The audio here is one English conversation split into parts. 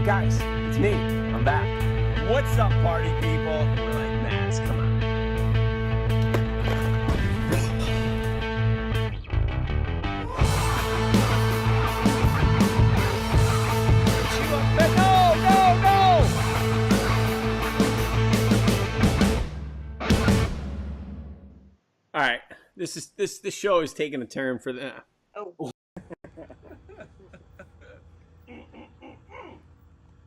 Guys, it's me. I'm back. What's up, party people? We're like, Max, come on. All right, this show is taking a turn for the. Oh.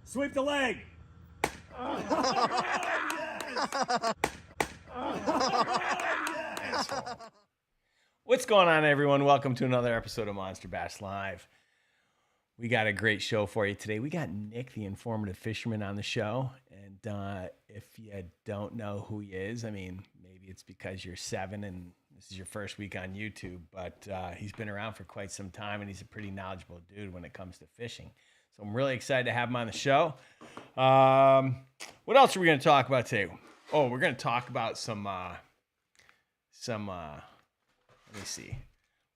Sweep the leg. What's going on, everyone? Welcome to another episode of Monster Bass Live. We got a great show for you today. We got Nick, the informative fisherman, on the show. And if you don't know who he is, I mean, maybe it's because you're 7 and this is your first week on YouTube, but he's been around for quite some time, and he's a pretty knowledgeable dude when it comes to fishing. So I'm really excited to have him on the show. What else are we going to talk about today? Oh, we're going to talk about some let me see.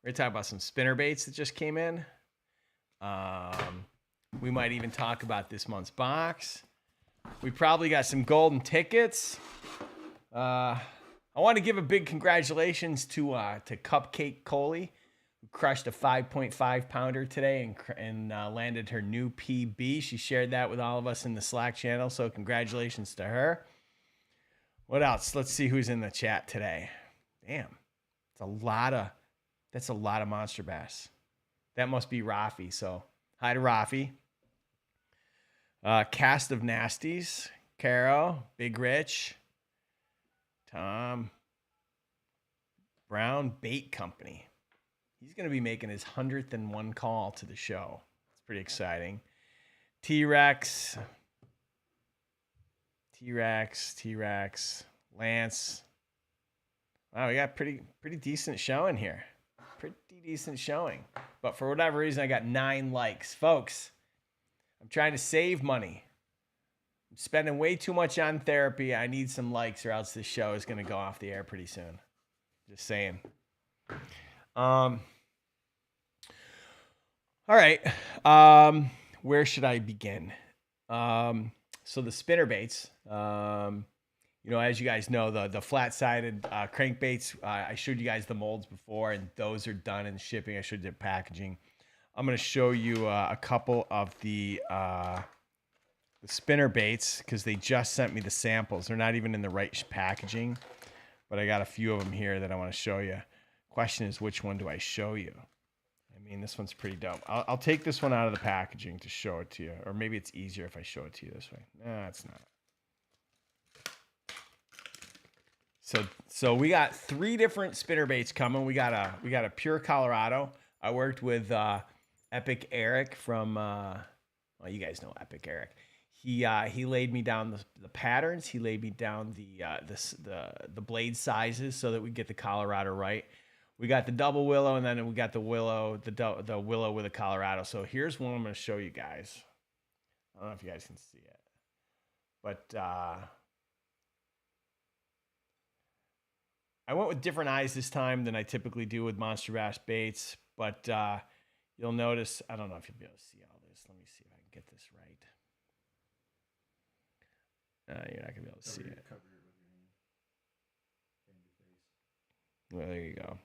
We're going to talk about some spinner baits that just came in. We might even talk about this month's box. We probably got some golden tickets. I want to give a big congratulations to Cupcake Coley, who crushed a 5.5 pounder today and landed her new PB. She shared that with all of us in the Slack channel, so congratulations to her. What else? Let's see who's in the chat today. Damn, that's a lot of monster bass. That must be Rafi. So hi to Rafi. Cast of Nasties, Caro, Big Rich, Tom, Brown Bait Company. He's going to be making his 101st call to the show. It's pretty exciting. T-Rex, Lance. Wow, we got pretty decent showing here. Pretty decent showing. But for whatever reason, I got 9 likes. Folks, I'm trying to save money. I'm spending way too much on therapy. I need some likes or else this show is going to go off the air pretty soon. Just saying. All right. Where should I begin? So the spinner baits, as you guys know, the flat-sided crankbaits, I showed you guys the molds before, and those are done in shipping. I showed you the packaging. I'm going to show you a couple of the spinner baits because they just sent me the samples. They're not even in the right packaging, but I got a few of them here that I want to show you. Question is, which one do I show you? I mean, this one's pretty dope. I'll take this one out of the packaging to show it to you, or maybe it's easier if I show it to you this way. No, it's not. So we got 3 different spinner baits coming. We got a pure Colorado. I worked with Epic Eric from you guys know Epic Eric. He laid me down the patterns. He laid me down the blade sizes so that we get the Colorado right. We got the double willow, and then we got the willow with a Colorado. So here's one I'm going to show you guys. I don't know if you guys can see it, but I went with different eyes this time than I typically do with Monster Bass baits, but you'll notice, I don't know if you'll be able to see all this. Let me see if I can get this right. You're not going to be able to see it. Well, there you go.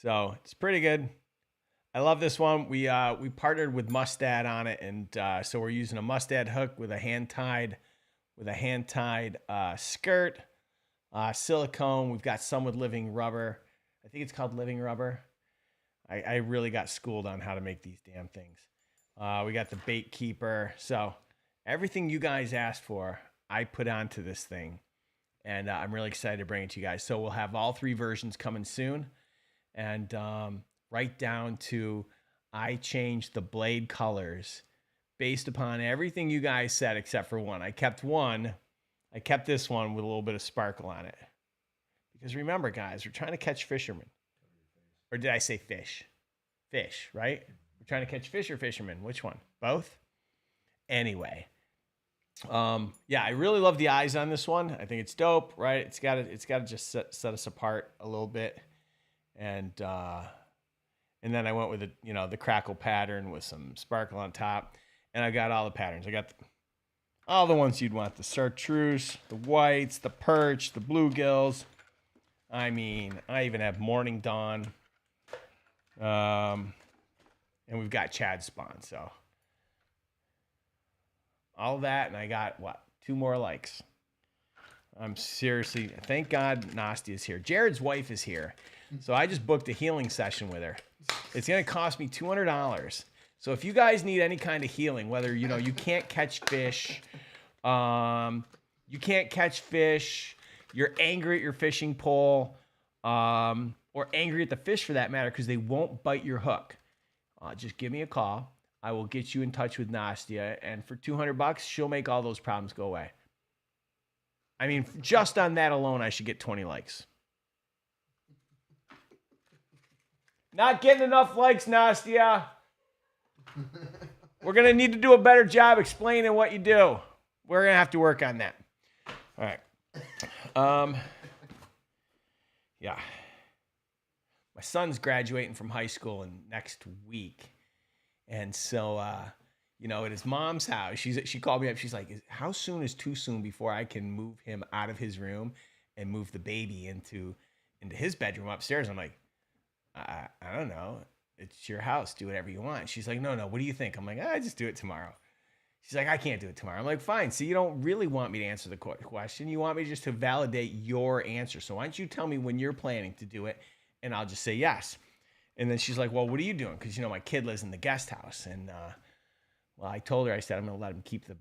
So it's pretty good. I love this one. We partnered with Mustad on it, and so we're using a Mustad hook with a hand-tied skirt. Silicone. We've got some with living rubber. I think it's called living rubber. I really got schooled on how to make these damn things. We got the bait keeper. So everything you guys asked for, I put onto this thing. And I'm really excited to bring it to you guys. So we'll have all 3 versions coming soon. And right down to I changed the blade colors based upon everything you guys said except for one. I kept this one with a little bit of sparkle on it. Because remember, guys, we're trying to catch fishermen. Or did I say fish? Fish, right? We're trying to catch fish or fishermen. Which one? Both? Anyway. Yeah, I really love the eyes on this one. I think it's dope, right? It's got to just set us apart a little bit. And And then I went with the crackle pattern with some sparkle on top. And I got all the patterns. I got all the ones you'd want. The chartreuse, the whites, the perch, the bluegills. I mean, I even have Morning Dawn. And we've got Chad Spawn. So all that, and I got, 2 more likes. I'm seriously, thank God Nastia is here. Jared's wife is here. So I just booked a healing session with her. It's going to cost me $200. So if you guys need any kind of healing, whether, you can't catch fish, you're angry at your fishing pole, or angry at the fish for that matter, because they won't bite your hook, just give me a call. I will get you in touch with Nastia, and for $200, she'll make all those problems go away. I mean, just on that alone, I should get 20 likes. Not getting enough likes, Nastia. We're going to need to do a better job explaining what you do. We're going to have to work on that. All right. Yeah. My son's graduating from high school next week. And so, at his mom's house, she called me up. She's like, how soon is too soon before I can move him out of his room and move the baby into his bedroom upstairs? I'm like, I don't know. It's your house. Do whatever you want. She's like, no. What do you think? I'm like, I just do it tomorrow. She's like, I can't do it tomorrow. I'm like, fine. So you don't really want me to answer the question. You want me just to validate your answer. So why don't you tell me when you're planning to do it? And I'll just say yes. And then she's like, well, what are you doing? Because, my kid lives in the guest house. And, I told her, I said, I'm going to let him keep the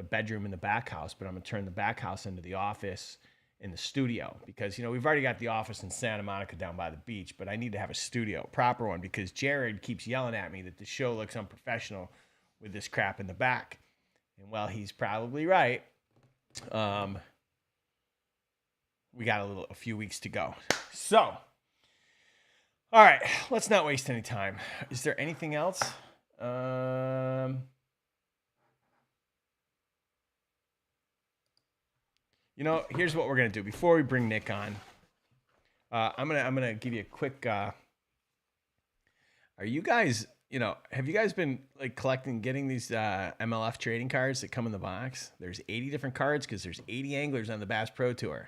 bedroom in the back house, but I'm going to turn the back house into the office in the studio. Because, we've already got the office in Santa Monica down by the beach, but I need to have a studio, proper one, because Jared keeps yelling at me that the show looks unprofessional with this crap in the back. And, well, he's probably right. We got a few weeks to go. So, all right, let's not waste any time. Is there anything else? Here's what we're gonna do before we bring Nick on. I'm gonna give you a quick. Are you guys? Have you guys been getting these MLF trading cards that come in the box? There's 80 different cards because there's 80 anglers on the Bass Pro Tour,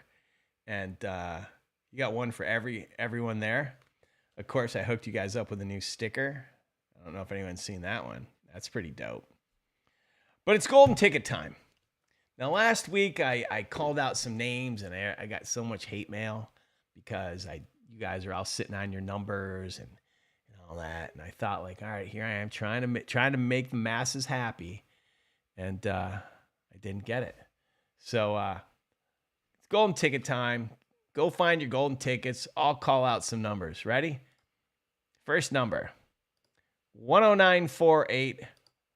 and you got one for everyone there. Of course, I hooked you guys up with a new sticker. I don't know if anyone's seen that one. That's pretty dope. But it's golden ticket time. Now, last week, I called out some names, and I got so much hate mail because you guys are all sitting on your numbers and all that. And I thought, all right, here I am trying to make the masses happy, and I didn't get it. So it's golden ticket time. Go find your golden tickets. I'll call out some numbers. Ready? First number, 10948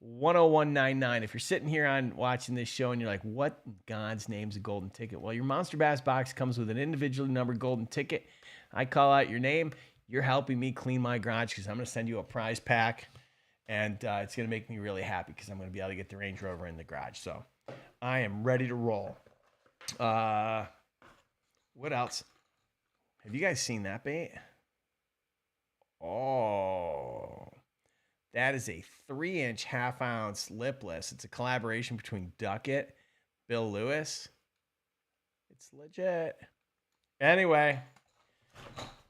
10199. If you're sitting here watching this show and you're like, what in God's name's a golden ticket? Well, your Monster Bass box comes with an individually numbered golden ticket. I call out your name. You're helping me clean my garage because I'm going to send you a prize pack. And it's going to make me really happy because I'm going to be able to get the Range Rover in the garage. So I am ready to roll. What else? Have you guys seen that bait? Oh, that is a 3-inch half-ounce lipless. It's a collaboration between Duckett, Bill Lewis. It's legit. Anyway,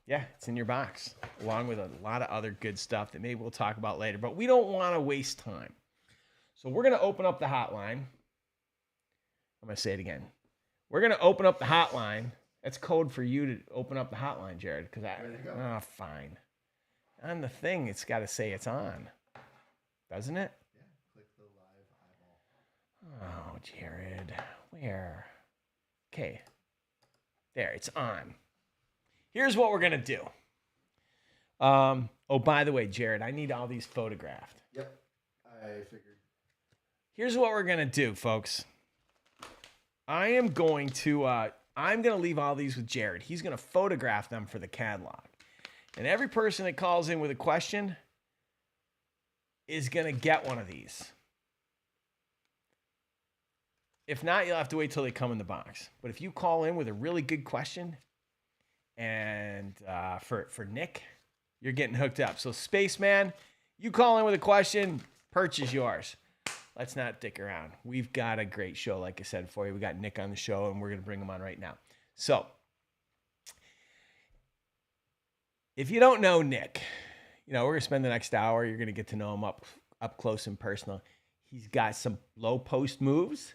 yeah, it's in your box, along with a lot of other good stuff that maybe we'll talk about later. But we don't want to waste time. So we're going to open up the hotline. I'm going to say it again. We're going to open up the hotline. That's code for you to open up the hotline, Jared. Fine. On the thing, it's got to say it's on. Doesn't it? Yeah, click the live eyeball. Oh, Jared. Where? Okay. There, it's on. Here's what we're going to do. By the way, Jared, I need all these photographed. Yep, I figured. Here's what we're going to do, folks. I'm going to leave all these with Jared. He's going to photograph them for the catalog. And every person that calls in with a question is going to get one of these. If not, you'll have to wait till they come in the box. But if you call in with a really good question, and for Nick, you're getting hooked up. So Spaceman, you call in with a question, perch is yours. Let's not dick around. We've got a great show, like I said for you. We got Nick on the show, and we're going to bring him on right now. So, if you don't know Nick, we're going to spend the next hour. You're going to get to know him up close and personal. He's got some low post moves.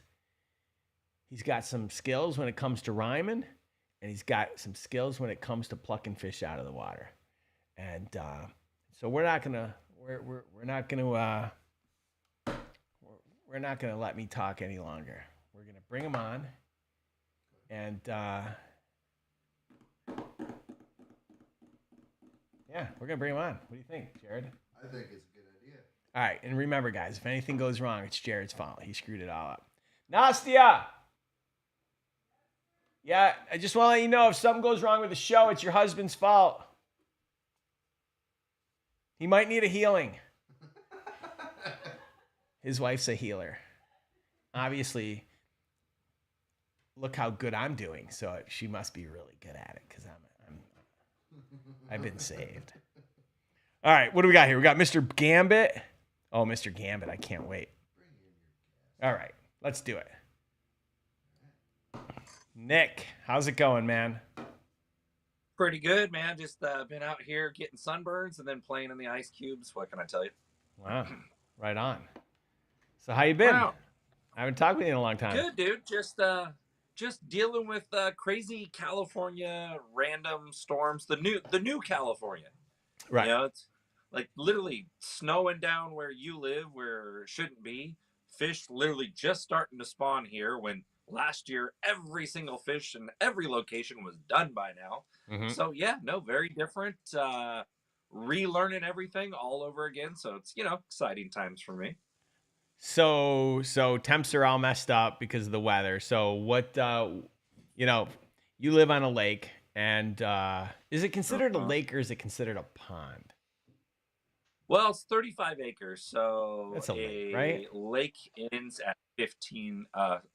He's got some skills when it comes to rhyming, and he's got some skills when it comes to plucking fish out of the water. And so we're not gonna let me talk any longer. We're gonna bring him on, and we're gonna bring him on. What do you think, Jared? I think it's a good idea. All right, and remember, guys, if anything goes wrong, it's Jared's fault. He screwed it all up. Nastia! Yeah, I just want to let you know if something goes wrong with the show, it's your husband's fault. He might need a healing. His wife's a healer. Obviously, look how good I'm doing, so she must be really good at it because I've been saved. All right, what do we got here? We got Mr. Gambit. Oh, Mr. Gambit, I can't wait. All right, let's do it. Nick, how's it going, man? Pretty good, man. Just been out here getting sunburns and then playing in the ice cubes. What can I tell you? Wow, right on. So how you been? Wow. I haven't talked with you in a long time. Good, dude. Just dealing with crazy California random storms. The new California. Right. It's like literally snowing down where you live, where it shouldn't be. Fish literally just starting to spawn here when last year every single fish in every location was done by now. Mm-hmm. So very different. Relearning everything all over again. So it's exciting times for me. So temps are all messed up because of the weather. So what you live on a lake, and is it considered a lake or is it considered a pond? Well, it's 35 acres, so that's a lake, right? Lake ends at 15.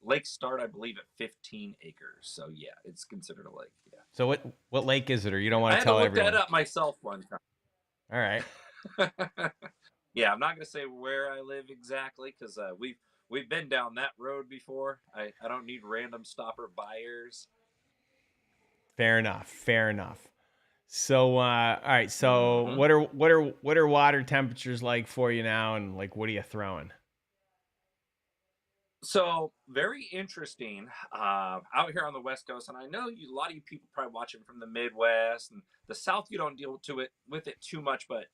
Lakes start, I believe, at 15 acres. So yeah, it's considered a lake. Yeah. So what lake is it, or you don't want to tell everyone? I had to look that up myself one time. All right. Yeah, I'm not gonna say where I live exactly because we've been down that road before. I don't need random stopper buyers. Fair enough. So all right. So what are water temperatures like for you now, and like what are you throwing? So very interesting out here on the West Coast, and I know a lot of you people probably watching from the Midwest and the South. You don't deal with it too much, but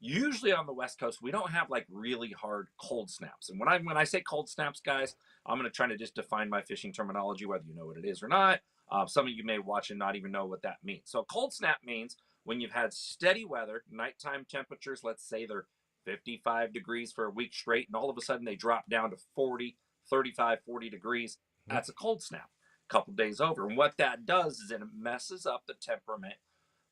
usually on the West Coast we don't have like really hard cold snaps. And when I say cold snaps, guys, I'm going to try to just define my fishing terminology, whether you know what it is or not. Some of you may watch and not even know what that means. So cold snap means when you've had steady weather, nighttime temperatures, let's say they're 55 degrees for a week straight, and all of a sudden they drop down to 40, 35, 40 degrees. That's a cold snap. A couple days over. And what that does is it messes up the temperament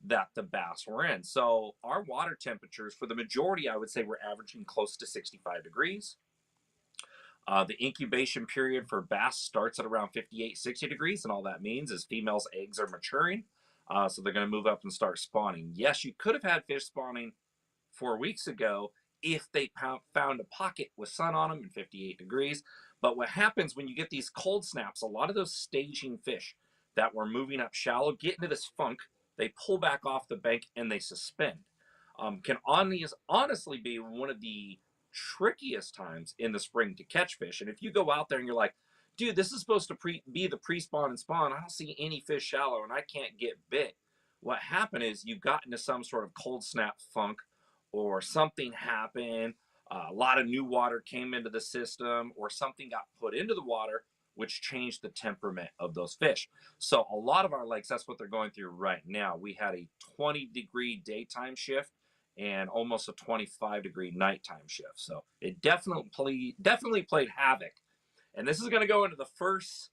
that the bass were in. So our water temperatures, for the majority, I would say we're averaging close to 65 degrees. The incubation period for bass starts at around 58, 60 degrees. And all that means is females' eggs are maturing. So they're going to move up and start spawning. Yes, you could have had fish spawning 4 weeks ago if they found a pocket with sun on them and 58 degrees. But what happens when you get these cold snaps, a lot of those staging fish that were moving up shallow get into this funk. They pull back off the bank and they suspend. Can honestly be one of the trickiest times in the spring to catch fish. And if you go out there and you're like, dude, this is supposed to be the pre-spawn and spawn. I don't see any fish shallow and I can't get bit. What happened is you got into some sort of cold snap funk or something happened. A lot of new water came into the system or something got put into the water, which changed the temperament of those fish. So a lot of our lakes, that's what they're going through right now. We had a 20-degree daytime shift and almost a 25-degree nighttime shift. So it definitely played havoc. And this is going to go into the first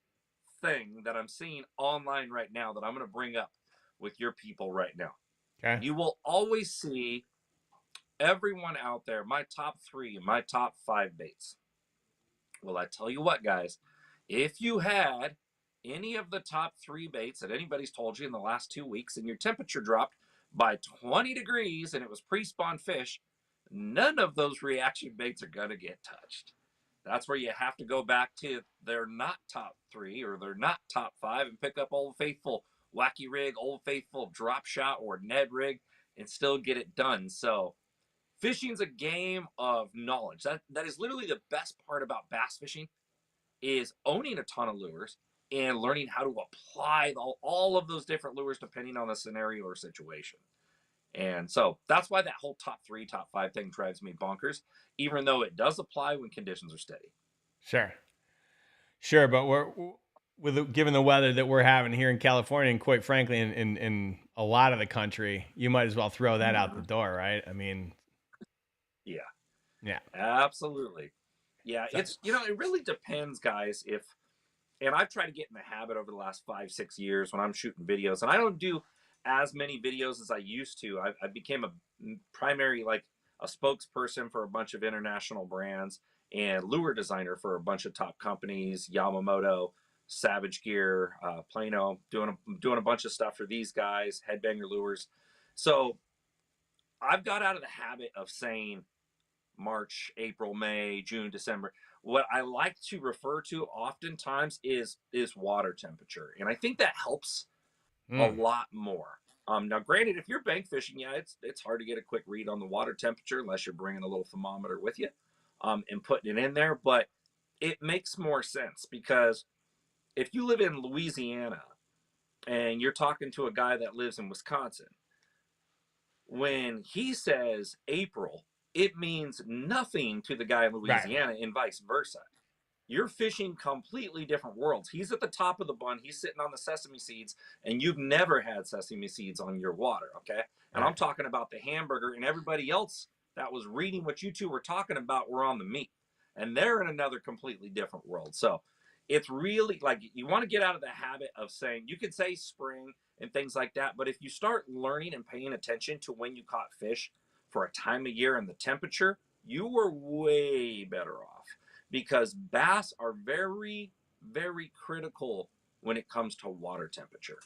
thing that I'm seeing online right now that I'm going to bring up with your people right now. Okay. You will always see everyone out there, my top 3 and my top 5 baits. Well, I tell you what, guys, if you had any of the top 3 baits that anybody's told you in the last 2 weeks and your temperature dropped By 20 degrees, and it was pre-spawn fish, none of those reaction baits are going to get touched. That's where you have to go back to they're not top 3 or they're not top 5 and pick up Old Faithful Wacky Rig, Old Faithful Drop Shot, or Ned Rig and still get it done. So fishing's a game of knowledge. That is literally the best part about bass fishing, is owning a ton of lures and learning how to apply all of those different lures depending on the scenario or situation. And so that's why that whole top 3, top 5 thing drives me bonkers, even though it does apply when conditions are steady. Sure, but given the weather that we're having here in California, and quite frankly, in a lot of the country, you might as well throw that out the door, right? I mean, yeah, absolutely. Yeah, it's it really depends, guys. And I've tried to get in the habit over the last 5-6 years when I'm shooting videos, and I don't do as many videos as I used to. I became a primary, like a spokesperson for a bunch of international brands and lure designer for a bunch of top companies, Yamamoto, Savage Gear, Plano, doing a bunch of stuff for these guys, Headbanger Lures. So I've got out of the habit of saying March, April, May, June, December. What I like to refer to oftentimes is water temperature, and I think that helps a lot more. Now, granted, if you're bank fishing, yeah, it's hard to get a quick read on the water temperature unless you're bringing a little thermometer with you, and putting it in there. But it makes more sense, because if you live in Louisiana and you're talking to a guy that lives in Wisconsin, when he says April, it means nothing to the guy in Louisiana, and vice versa. You're fishing completely different worlds. He's at the top of the bun. He's sitting on the sesame seeds, and you've never had sesame seeds on your water, okay? And I'm talking about the hamburger, and everybody else that was reading what you two were talking about were on the meat, and they're in another completely different world. So it's really like, you want to get out of the habit of saying, you could say spring and things like that, but if you start learning and paying attention to when you caught fish for a time of year and the temperature, you were way better off, because bass are very, very critical when it comes to water temperature.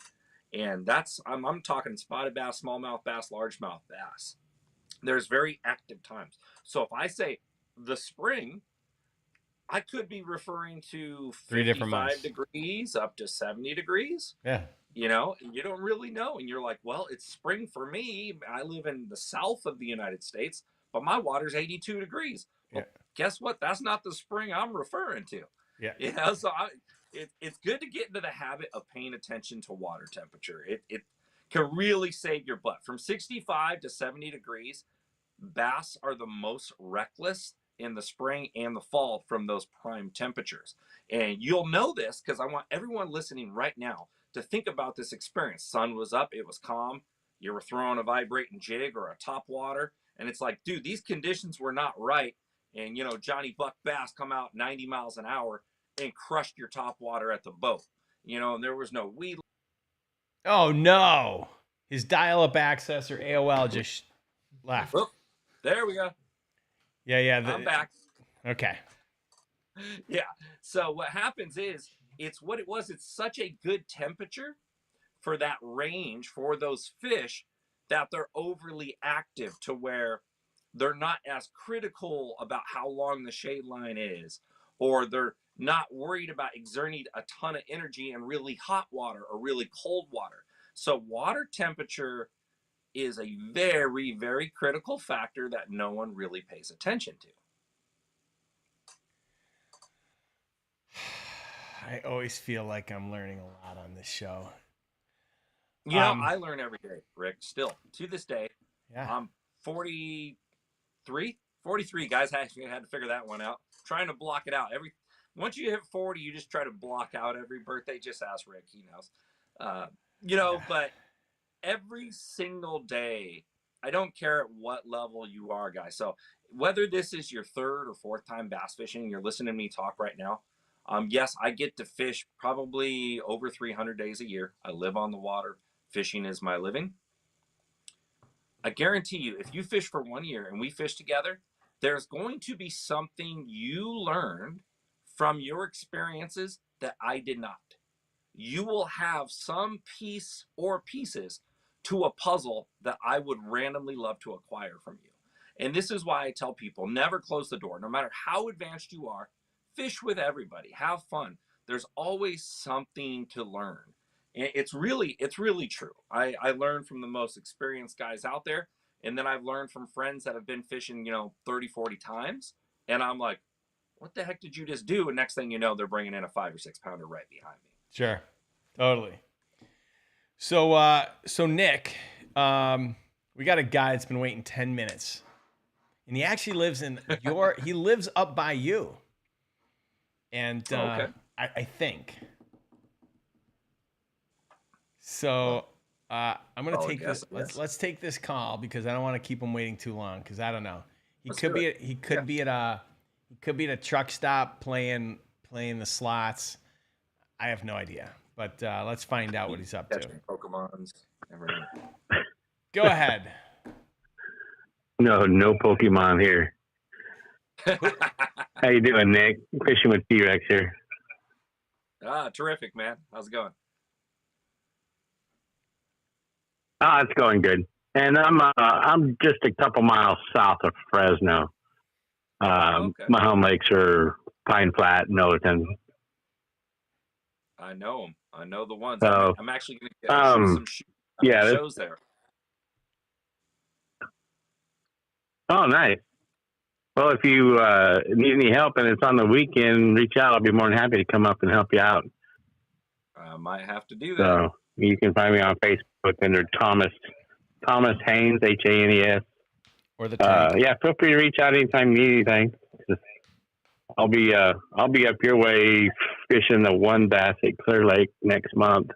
And that's, I'm talking spotted bass, smallmouth bass, largemouth bass. There's very active times. So if I say the spring, I could be referring to 55 degrees up to 70 degrees. Yeah. You know, and you don't really know. And you're like, well, it's spring for me. I live in the south of the United States, but my water's 82 degrees. Well, guess what? That's not the spring I'm referring to. Yeah. You know, so it's good to get into the habit of paying attention to water temperature. It can really save your butt. From 65 to 70 degrees, bass are the most reckless in the spring and the fall from those prime temperatures. And you'll know this because I want everyone listening right now to think about this experience. Sun was up, it was calm, you were throwing a vibrating jig or a top water, and it's like, dude, these conditions were not right. And, you know, Johnny Buck Bass come out 90 miles an hour and crushed your top water at the boat. You know, and there was no weed. Oh, no. His dial-up access or AOL just left. Oh, there we go. Yeah. I'm back. Okay. Yeah. So what happens is, it's what it was. It's such a good temperature for that range for those fish that they're overly active, to where they're not as critical about how long the shade line is, or they're not worried about exerting a ton of energy in really hot water or really cold water. So water temperature is a very, very critical factor that no one really pays attention to. I always feel like I'm learning a lot on this show. You know, I learn every day, Rick, still to this day. Yeah. I'm 43, guys. I actually had to figure that one out. Trying to block it out. Once you hit 40, you just try to block out every birthday. Just ask Rick, he knows. You know, but every single day, I don't care at what level you are, guys. So whether this is your third or fourth time bass fishing, you're listening to me talk right now. Yes, I get to fish probably over 300 days a year. I live on the water. Fishing is my living. I guarantee you, if you fish for 1 year and we fish together, there's going to be something you learned from your experiences that I did not. You will have some piece or pieces to a puzzle that I would randomly love to acquire from you. And this is why I tell people never close the door. No matter how advanced you are, fish with everybody, have fun. There's always something to learn. And it's really true. I learn from the most experienced guys out there. And then I've learned from friends that have been fishing, 30, 40 times. And I'm like, what the heck did you just do? And next thing you know, they're bringing in a 5 or 6 pounder right behind me. Sure. Totally. So Nick, we got a guy that's been waiting 10 minutes. And he actually lives he lives up by you. And Okay. I think. So I'm gonna take this. Let's take this call because I don't want to keep him waiting too long because I don't know. He could be at a truck stop playing the slots. I have no idea. But let's find out what he's up to. Pokemons. Everything. Go ahead. No Pokemon here. How you doing, Nick? Fishing with T-Rex here. Terrific, man. How's it going? It's going good. And I'm just a couple miles south of Fresno. Okay. My home lakes are Pine Flat, Millerton. I know them. I know the ones. So, I'm actually going to get some shows there. Oh, nice. Well, if you need any help and it's on the weekend, reach out. I'll be more than happy to come up and help you out. I might have to do that. So you can find me on Facebook under Thomas Haynes, Hanes. Or the tank. Yeah, feel free to reach out anytime you need anything. I'll be up your way fishing the one bass at Clear Lake next month.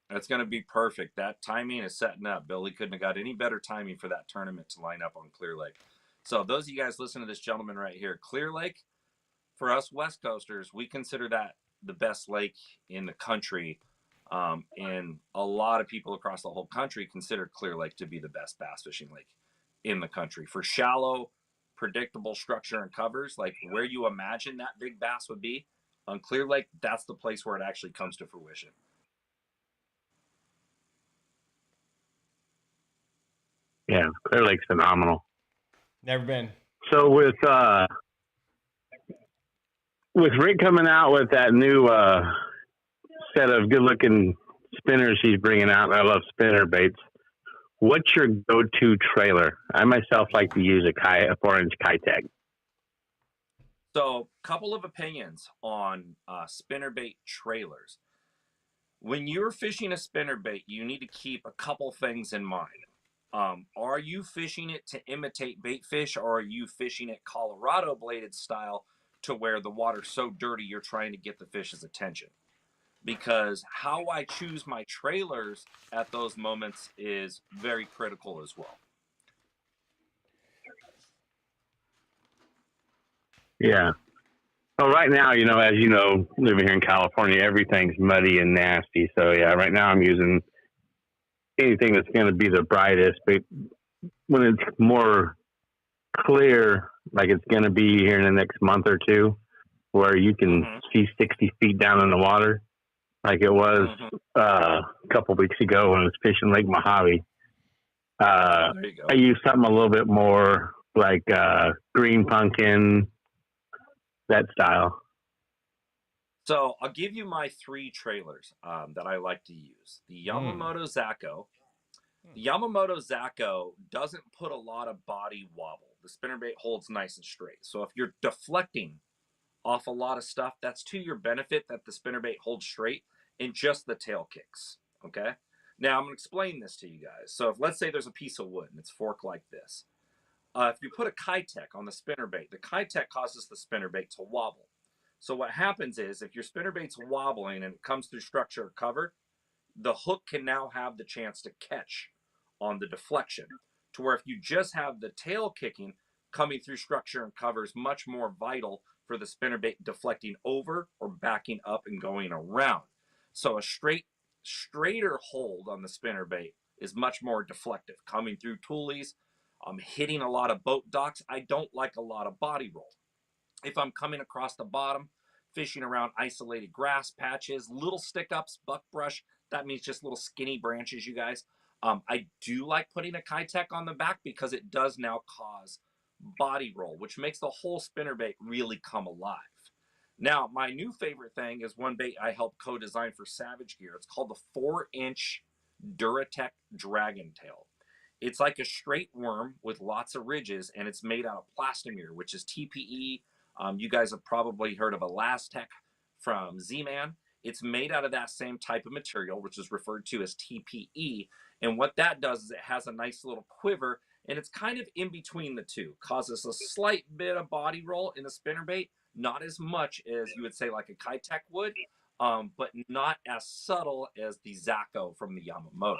That's going to be perfect. That timing is setting up. Billy couldn't have got any better timing for that tournament to line up on Clear Lake. So those of you guys listen to this gentleman right here, Clear Lake, for us West Coasters, we consider that the best lake in the country. And a lot of people across the whole country consider Clear Lake to be the best bass fishing lake in the country. For shallow, predictable structure and covers, like where you imagine that big bass would be, on Clear Lake, that's the place where it actually comes to fruition. Yeah, Clear Lake's phenomenal. Never been. So with Rick coming out with that new set of good-looking spinners he's bringing out, and I love spinner baits, what's your go-to trailer? I myself like to use a 4-inch Kitech. So, couple of opinions on spinnerbait trailers. When you're fishing a spinnerbait, you need to keep a couple things in mind. Are you fishing it to imitate bait fish, or are you fishing it Colorado bladed style to where the water's so dirty you're trying to get the fish's attention? Because how I choose my trailers at those moments is very critical as well. Yeah. Well, right now, as you know, living here in California, everything's muddy and nasty. So, yeah, right now I'm using anything that's going to be the brightest. But when it's more clear, like it's going to be here in the next month or two, where you can see 60 feet down in the water, like it was a couple weeks ago when I was fishing Lake Mojave. There you go. I use something a little bit more like green pumpkin, that style. So I'll give you my 3 trailers that I like to use. The Yamamoto Zaco. The Yamamoto Zaco doesn't put a lot of body wobble. The spinnerbait holds nice and straight. So if you're deflecting off a lot of stuff, that's to your benefit that the spinnerbait holds straight and just the tail kicks. Okay? Now I'm going to explain this to you guys. So if let's say there's a piece of wood and it's forked like this. If you put a Kitech on the spinnerbait, the Kitech causes the spinnerbait to wobble. So what happens is if your spinnerbait's wobbling and it comes through structure or cover, the hook can now have the chance to catch on the deflection. To where if you just have the tail kicking coming through structure and cover is much more vital for the spinnerbait deflecting over or backing up and going around. So a straighter hold on the spinnerbait is much more deflective. Coming through toolies, hitting a lot of boat docks. I don't like a lot of body roll. If I'm coming across the bottom, fishing around isolated grass patches, little stick-ups, buckbrush, That means just little skinny branches, you guys. I do like putting a Kitech on the back because it does now cause body roll, which makes the whole spinnerbait really come alive. Now, my new favorite thing is one bait I helped co-design for Savage Gear. It's called the 4-inch Duratech Dragon Tail. It's like a straight worm with lots of ridges, and it's made out of plastomere, which is TPE. You guys have probably heard of Elastec from Z-Man. It's made out of that same type of material, which is referred to as TPE. And what that does is it has a nice little quiver, and it's kind of in between the two. Causes a slight bit of body roll in a spinnerbait, not as much as you would say like a Kitech would, but not as subtle as the Zaco from the Yamamoto.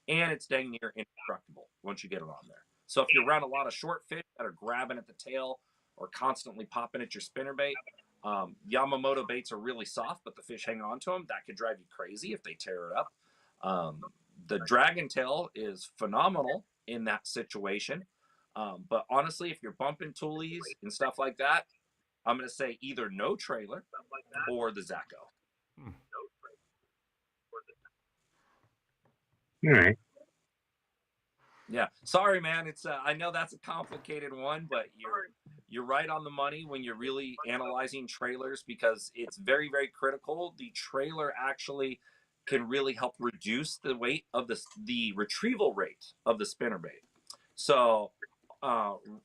And it's dang near indestructible once you get it on there. So if you're around a lot of short fish that are grabbing at the tail or constantly popping at your spinnerbait, Yamamoto baits are really soft, but the fish hanging on to them, that could drive you crazy if they tear it up. The Dragon Tail is phenomenal in that situation. But honestly, if you're bumping toolies and stuff like that, I'm going to say either no trailer or the Zaco. All right. Yeah, sorry, man. It's I know that's a complicated one, but you're right on the money when you're really analyzing trailers, because it's very, very critical. The trailer actually can really help reduce the weight of the retrieval rate of the spinnerbait. So,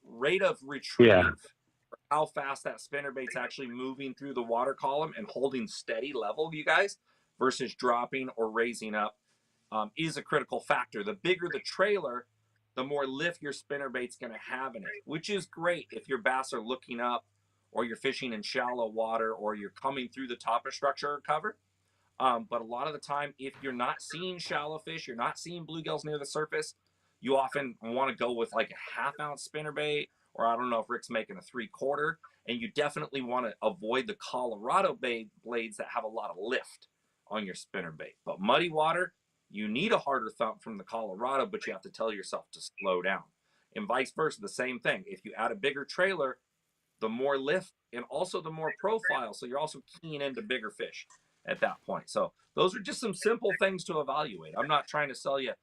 rate of retrieve, how fast that spinnerbait's actually moving through the water column and holding steady level, you guys, versus dropping or raising up, is a critical factor. The bigger the trailer, the more lift your spinnerbait's going to have in it, which is great if your bass are looking up, or you're fishing in shallow water, or you're coming through the topper structure or cover. But a lot of the time, if you're not seeing shallow fish, you're not seeing bluegills near the surface, you often want to go with like a 1/2 ounce spinnerbait, or I don't know if Rick's making a 3/4, and you definitely want to avoid the Colorado blades that have a lot of lift on your spinnerbait. But muddy water, you need a harder thump from the Colorado, but you have to tell yourself to slow down. And vice versa, the same thing. If you add a bigger trailer, the more lift and also the more profile. So you're also keying into bigger fish at that point. So those are just some simple things to evaluate. I'm not trying to sell you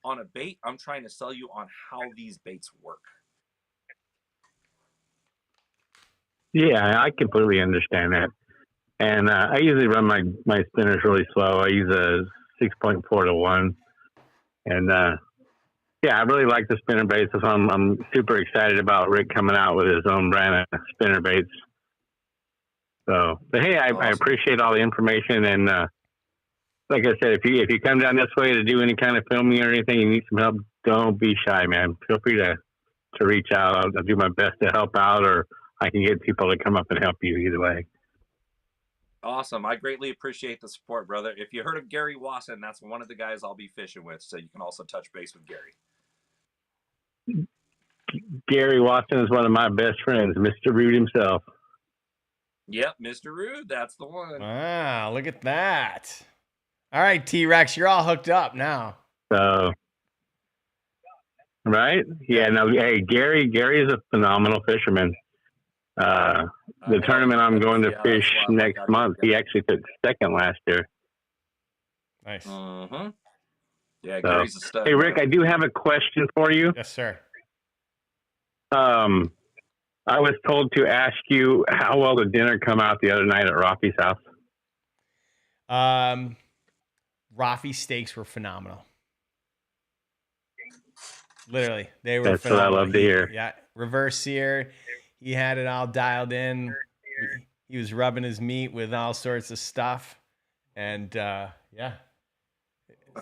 on a bait. I'm trying to sell you on how these baits work. Yeah, I completely understand that. And I usually run my spinners really slow. I use a 6.4 to 1. And yeah, I really like the spinner baits. So I'm super excited about Rick coming out with his own brand of spinner baits. So, but hey, Awesome. I appreciate all the information. And like I said, if you come down this way to do any kind of filming or anything, you need some help, don't be shy, man. Feel free to reach out. I'll do my best to help out, or I can get people to come up and help you either way. Awesome. I greatly appreciate the support, brother. If you heard of Gary Wasson, that's one of the guys I'll be fishing with. So you can also touch base with Gary. Gary Watson is one of my best friends, Mr. Rude himself. Yep, Mr. Rude, that's the one. Wow, look at that. All right, T-Rex, you're all hooked up now. So, right? Yeah, no, hey, Gary is a phenomenal fisherman. The tournament I'm going to fish next month, he actually took second last year. Nice. Mm-hmm. Yeah, Gary's a stud. Hey, Rick, I do have a question for you. Yes, sir. I was told to ask you how well the dinner come out the other night at Rafi's house. Rafi steaks were phenomenal. Literally, they were That's phenomenal. what I love to hear. Yeah, reverse sear. He had it all dialed in. He was rubbing his meat with all sorts of stuff, and yeah,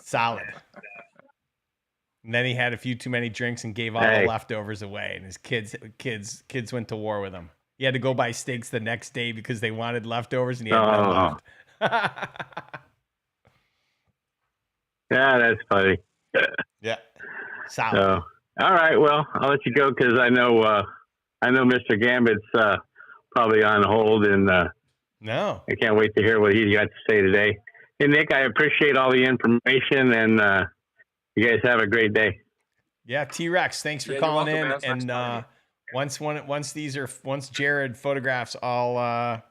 solid. And then he had a few too many drinks and gave all the leftovers away, and his kids went to war with him. He had to go buy steaks the next day because they wanted leftovers, and he had none left. Yeah, that's funny. Yeah, solid. So, all right, well, I'll let you go because I know Mr. Gambit's probably on hold, and no, I can't wait to hear what he's got to say today. Hey, Nick, I appreciate all the information, and you guys have a great day. Yeah, T-Rex, thanks for calling in. And once Jared photographs all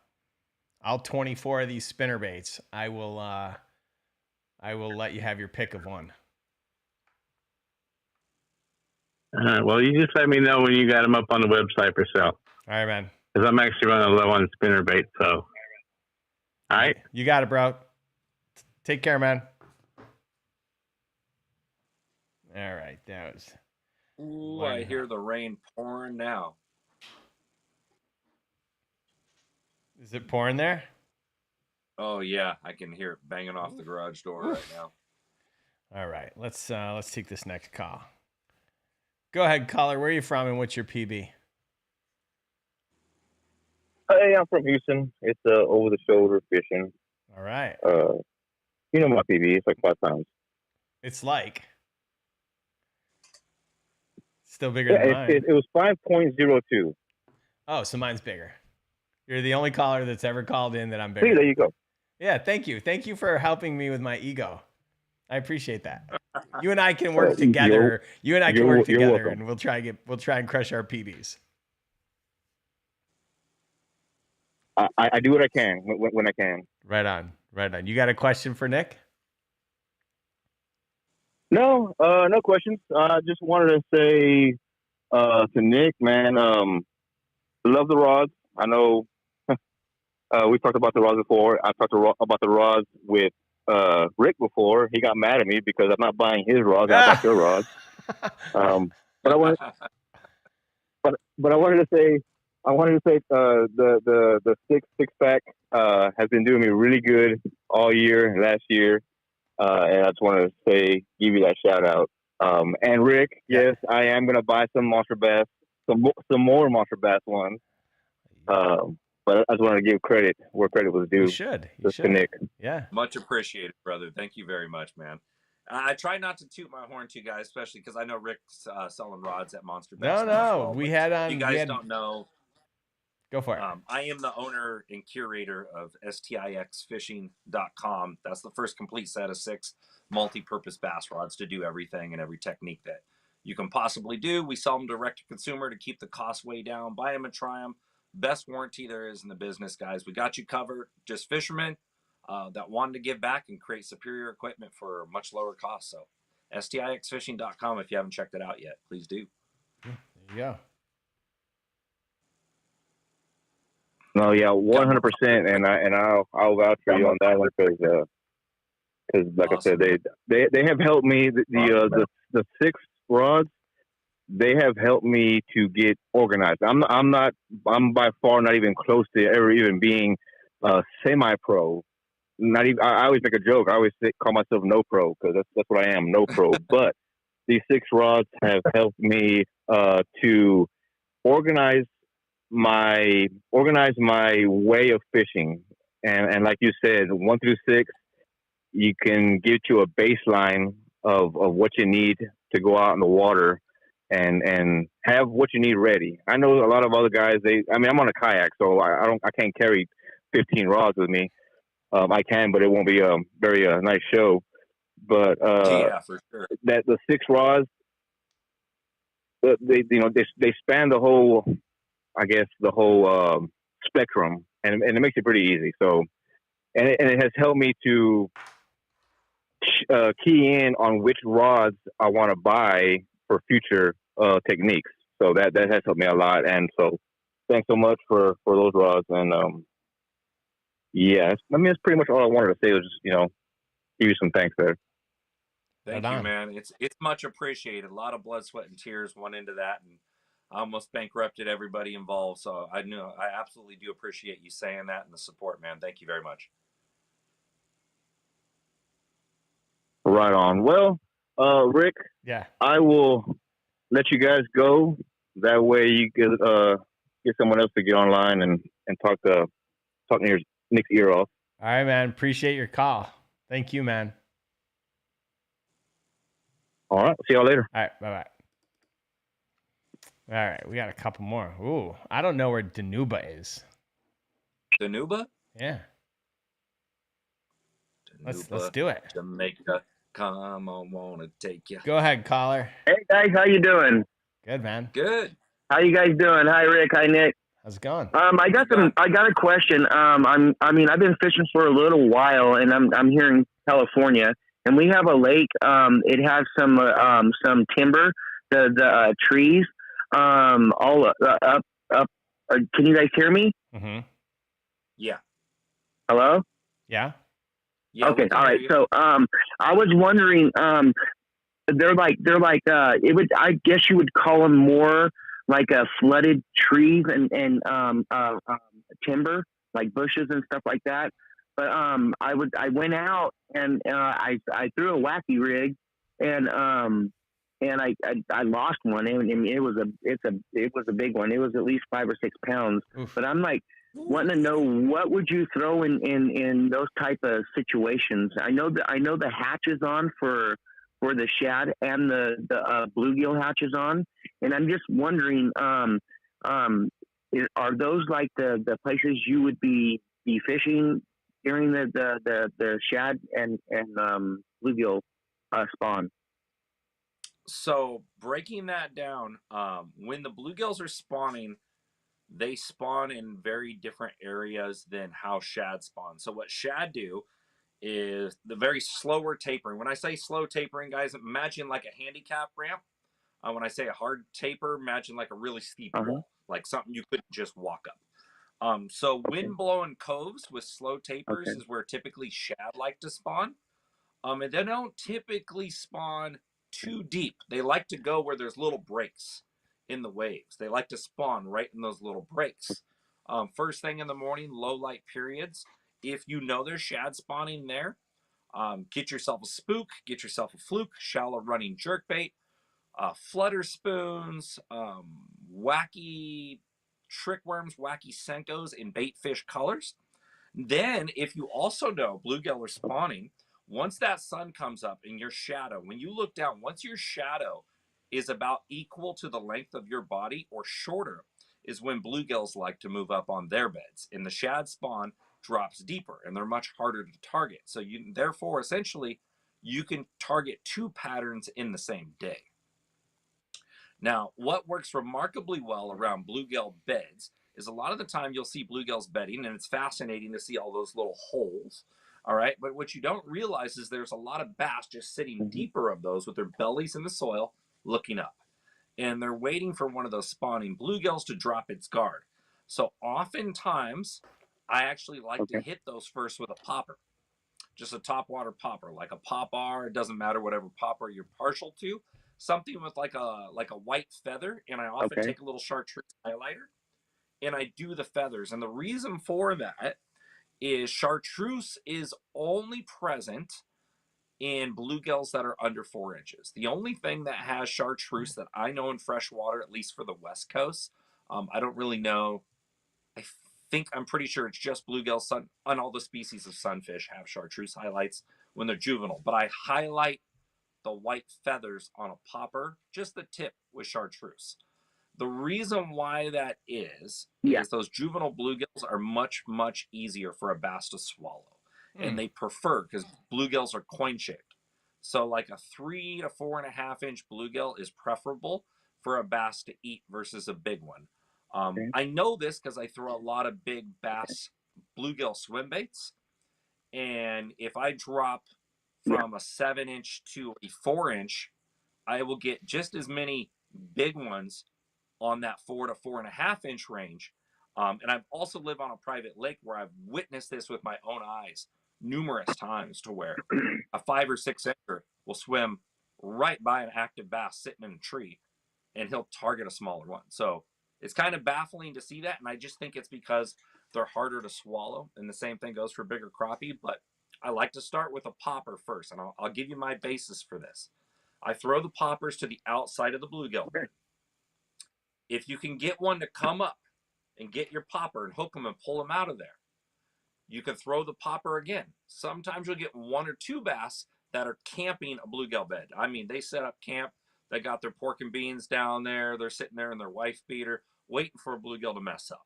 24 of these spinner baits, I I will let you have your pick of one. Well, you just let me know when you got them up on the website for sale. All right, man. Because I'm actually running low on spinner bait. So, all right. You got it, bro. Take care, man. All right, that was. Ooh, I hear the rain pouring now. Is it pouring there? Oh yeah, I can hear it banging off the garage door right now. All right, let's take this next call. Go ahead, caller. Where are you from, and what's your PB? Hey, I'm from Houston. It's over the shoulder fishing. All right. You know my PB. It's like 5 pounds. It's like still bigger than mine. It was 5.02. Oh, so mine's bigger. You're the only caller that's ever called in that I'm bigger. See, there you go. Yeah, thank you. Thank you for helping me with my ego. I appreciate that. You and I can work together. You and I can work together, and we'll try and crush our PBs. I do what I can when I can. Right on. You got a question for Nick? No, no questions. I just wanted to say to Nick, man, love the rods. I know we talked about the rods before. I talked about the rods with Rick before. He got mad at me because I'm not buying his rods. I bought your rods. But I wanted to say the six pack has been doing me really good all year, last year, and I just wanted to say, give you that shout out. And Rick, yes, I am gonna buy some monster bass, some more monster bass ones. But I just wanted to give credit where credit was due. You should. To Nick. Yeah. Much appreciated, brother. Thank you very much, man. I try not to toot my horn to you guys, especially because I know Rick's selling rods at Monster Bass. No. We had on. You guys don't know. Go for it. I am the owner and curator of stixfishing.com. That's the first complete set of 6 multi-purpose bass rods to do everything and every technique that you can possibly do. We sell them direct to consumer to keep the cost way down. Buy them and try them. Best warranty there is in the business, guys. We got you covered. Just fishermen that wanted to give back and create superior equipment for much lower cost. So stixfishing.com, if you haven't checked it out yet, please do. There you go. No, yeah, 100%, and I'll vouch for you on that one because like awesome. I said, they have helped me. The 6 rods, they have helped me to get organized. I'm by far not even close to ever even being semi-pro. Not even. I always make a joke. I always call myself no pro because that's what I am, no pro. But these 6 rods have helped me to organize my way of fishing. And like you said, 1 through 6, you can get you a baseline of what you need to go out in the water and have what you need ready. I know a lot of other guys, I'm on a kayak, so I can't carry 15 rods with me. I can, but it won't be a very nice show. But yeah, for sure. That the 6 rods, they span the whole, I guess, the whole spectrum, and it makes it pretty easy. So, and it has helped me to key in on which rods I want to buy for future techniques. So that has helped me a lot. And so, thanks so much for those rods. And yeah, that's pretty much all I wanted to say was just, give you some thanks there. Thank you, man. It's much appreciated. A lot of blood, sweat, and tears went into that, and I almost bankrupted everybody involved. So I absolutely do appreciate you saying that and the support, man. Thank you very much. Right on. Well, Rick, yeah, I will let you guys go. That way you can get someone else to get online and talk near Nick's ear off. All right, man. Appreciate your call. Thank you, man. All right. See y'all later. All right. Bye-bye. All right. We got a couple more. Ooh, I don't know where Danuba is. Danuba? Yeah. Danuba, let's do it. Jamaica. Come on, wanna take you. Go ahead, caller. Hey guys, how you doing? Good, man. Good. How you guys doing? Hi Rick, hi Nick. How's it going? I got a question. I've been fishing for a little while, and I'm here in California, and we have a lake. It has some timber, the trees, all up. Can you guys hear me? Mm-hmm. Yeah. Hello. Yeah. Yeah. Okay. All right. So, I was wondering, they're like, it would, I guess you would call them more like a flooded trees and timber, like bushes and stuff like that. But, I went out and, I threw a wacky rig and I lost one. And it was a big one. It was at least 5 or 6 pounds. Oof. But I'm like, wanting to know what would you throw in those type of situations. I know the hatch is on for the shad and the bluegill hatch is on, and I'm just wondering, are those like the places you would be fishing during the shad and bluegill spawn? So breaking that down, when the bluegills are spawning, they spawn in very different areas than how shad spawn. So what shad do is the very slower tapering. When I say slow tapering, guys, imagine like a handicap ramp. When I say a hard taper, imagine like a really steep wall, like something you couldn't just walk up. So wind blowing coves with slow tapers is where typically shad like to spawn. And they don't typically spawn too deep. They like to go where there's little breaks in the waves. They like to spawn right in those little breaks. First thing in the morning, low light periods. If you know there's shad spawning there, get yourself a spook, get yourself a fluke, shallow running jerkbait, flutter spoons, wacky trick worms, wacky senkos in bait fish colors. Then, if you also know bluegill are spawning, once that sun comes up in your shadow, when you look down, once your shadow is about equal to the length of your body or shorter, is when bluegills like to move up on their beds. And the shad spawn drops deeper and they're much harder to target. So you therefore essentially you can target 2 patterns in the same day. Now, what works remarkably well around bluegill beds is a lot of the time you'll see bluegills bedding, and it's fascinating to see all those little holes. All right, but what you don't realize is there's a lot of bass just sitting deeper of those with their bellies in the soil looking up. And they're waiting for one of those spawning bluegills to drop its guard. So oftentimes, I actually like to hit those first with a popper, just a topwater popper, like a popper. It doesn't matter whatever popper you're partial to. Something with like a white feather, and I often take a little chartreuse highlighter, and I do the feathers. And the reason for that is chartreuse is only present in bluegills that are under 4 inches. The only thing that has chartreuse that I know in freshwater, at least for the West Coast, I don't really know. I'm pretty sure it's just bluegill, and all the species of sunfish have chartreuse highlights when they're juvenile. But I highlight the white feathers on a popper, just the tip with chartreuse. The reason why that is those juvenile bluegills are much, much easier for a bass to swallow. And they prefer, because bluegills are coin shaped. So like a 3 to 4.5 inch bluegill is preferable for a bass to eat versus a big one. I know this because I throw a lot of big bass bluegill swim baits. And if I drop from a 7 inch to a 4 inch, I will get just as many big ones on that 4 to 4.5 inch range. And I've also lived on a private lake where I've witnessed this with my own eyes numerous times, to where a 5 or 6 incher will swim right by an active bass sitting in a tree and he'll target a smaller one. So it's kind of baffling to see that. And I just think it's because they're harder to swallow. And the same thing goes for bigger crappie. But I like to start with a popper first. And I'll give you my basis for this. I throw the poppers to the outside of the bluegill. If you can get one to come up and get your popper and hook them and pull them out of there, you can throw the popper again. Sometimes you'll get 1 or 2 bass that are camping a bluegill bed. I mean, they set up camp. They got their pork and beans down there. They're sitting there in their wife beater waiting for a bluegill to mess up.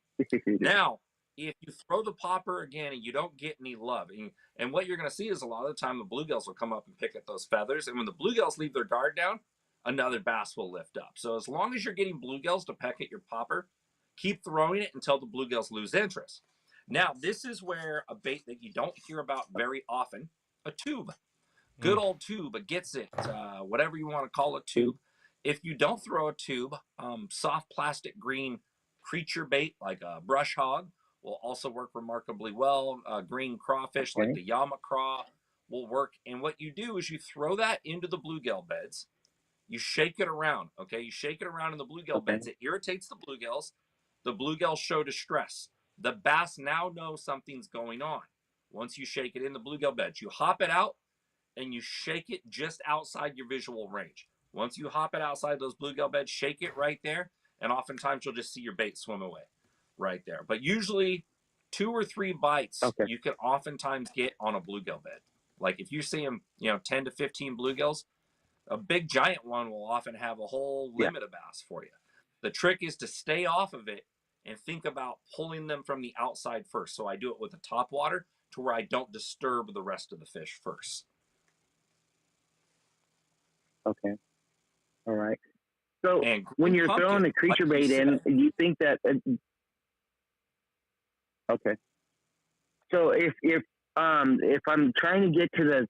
Now, if you throw the popper again and you don't get any love, and what you're going to see is a lot of the time the bluegills will come up and pick at those feathers. And when the bluegills leave their guard down, another bass will lift up. So as long as you're getting bluegills to peck at your popper, keep throwing it until the bluegills lose interest. Now, this is where a bait that you don't hear about very often, a tube. good old tube, a gets it, whatever you want to call a tube. If you don't throw a tube, soft plastic green creature bait like a brush hog will also work remarkably well. Green crawfish like the Yama craw will work. And what you do is you throw that into the bluegill beds. You shake it around, okay? You shake it around in the bluegill beds. It irritates the bluegills. The bluegills show distress. The bass now know something's going on. Once you shake it in the bluegill beds, you hop it out and you shake it just outside your visual range. Once you hop it outside those bluegill beds, shake it right there, and oftentimes you'll just see your bait swim away right there. But usually 2 or 3 bites you can oftentimes get on a bluegill bed. Like if you see them, 10 to 15 bluegills, a big giant one will often have a whole limit of bass for you. The trick is to stay off of it and think about pulling them from the outside first. So I do it with the top water to where I don't disturb the rest of the fish first. Okay. All right. So when you're throwing the creature bait in, you think that okay. So if I'm trying to get to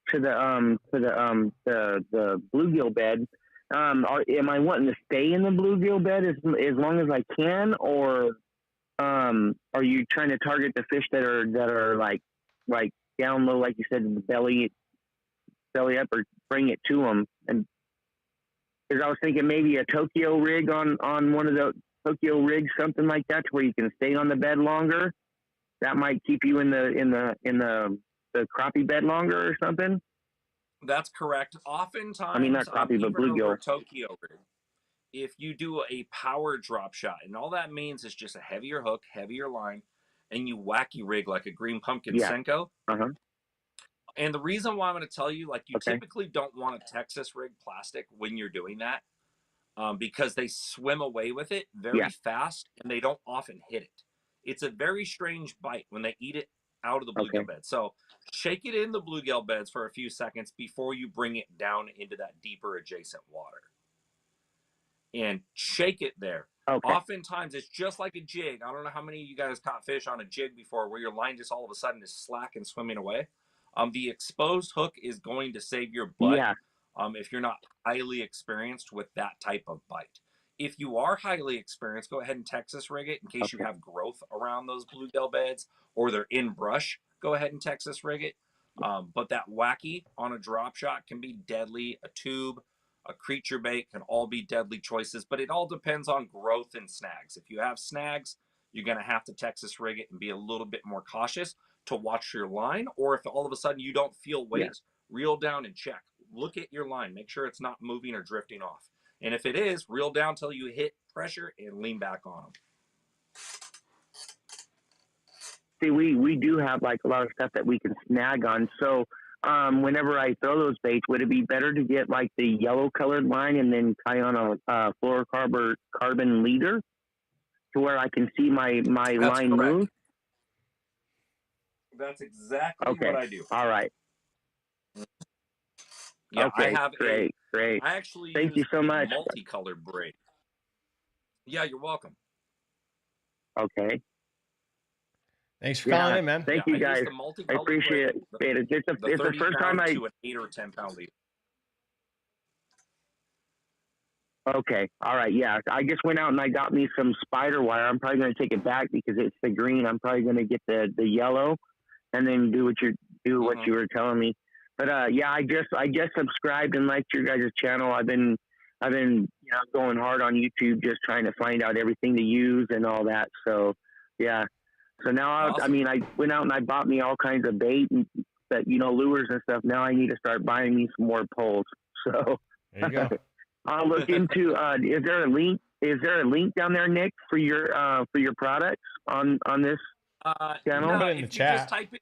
the bluegill bed, am I wanting to stay in the bluegill bed as long as I can, or are you trying to target the fish that are like down low, like you said, in the belly up, or bring it to them? And because I was thinking maybe a Tokyo rig on one of the Tokyo rigs, something like that, to where you can stay on the bed longer. That might keep you in the crappie bed longer or something. That's correct. Oftentimes, I mean, not crappie, but bluegill. Tokyo rig, if you do a power drop shot, and all that means is just a heavier hook, heavier line, and you wacky rig like a green pumpkin Senko. And the reason why I'm going to tell you, like, you typically don't want a Texas rig plastic when you're doing that, because they swim away with it very fast, and they don't often hit it. It's a very strange bite when they eat it out of the bluegill bed. So shake it in the bluegill beds for a few seconds before you bring it down into that deeper adjacent water. And shake it there. Oftentimes, it's just like a jig. I don't know how many of you guys caught fish on a jig before where your line just all of a sudden is slack and swimming away. The exposed hook is going to save your butt if you're not highly experienced with that type of bite. If you are highly experienced, go ahead and Texas rig it in case you have growth around those bluegill beds or they're in brush. Go ahead and Texas rig it. But that wacky on a drop shot can be deadly. A tube, a creature bait can all be deadly choices, but it all depends on growth and snags. If you have snags, you're going to have to Texas rig it and be a little bit more cautious to watch your line. Or if all of a sudden you don't feel weight, reel down and check. Look at your line. Make sure it's not moving or drifting off. And if it is, reel down till you hit pressure and lean back on them. See, we do have like a lot of stuff that we can snag on. So whenever I throw those baits, would it be better to get like the yellow colored line and then tie on a fluorocarbon leader to where I can see my line move? That's exactly what I do. All right. Yeah, I have great. I actually thank you so much. Multicolored braid. Yeah, you're welcome. Okay. Thanks for calling in, man. Thank you, guys. I appreciate it. It's the first time to an 8 or 10 pound leader. Okay. All right. Yeah. I just went out and I got me some spider wire. I'm probably going to take it back because it's the green. I'm probably going to get the yellow and then do what you were telling me. But yeah, I just subscribed and liked your guys' channel. I've been going hard on YouTube just trying to find out everything to use and all that. So yeah. So now I went out and I bought me all kinds of bait and lures and stuff. Now I need to start buying me some more poles. So there you go. I'll look into is there a link down there, Nick, for your products on this channel? Put it in the chat. Just type it,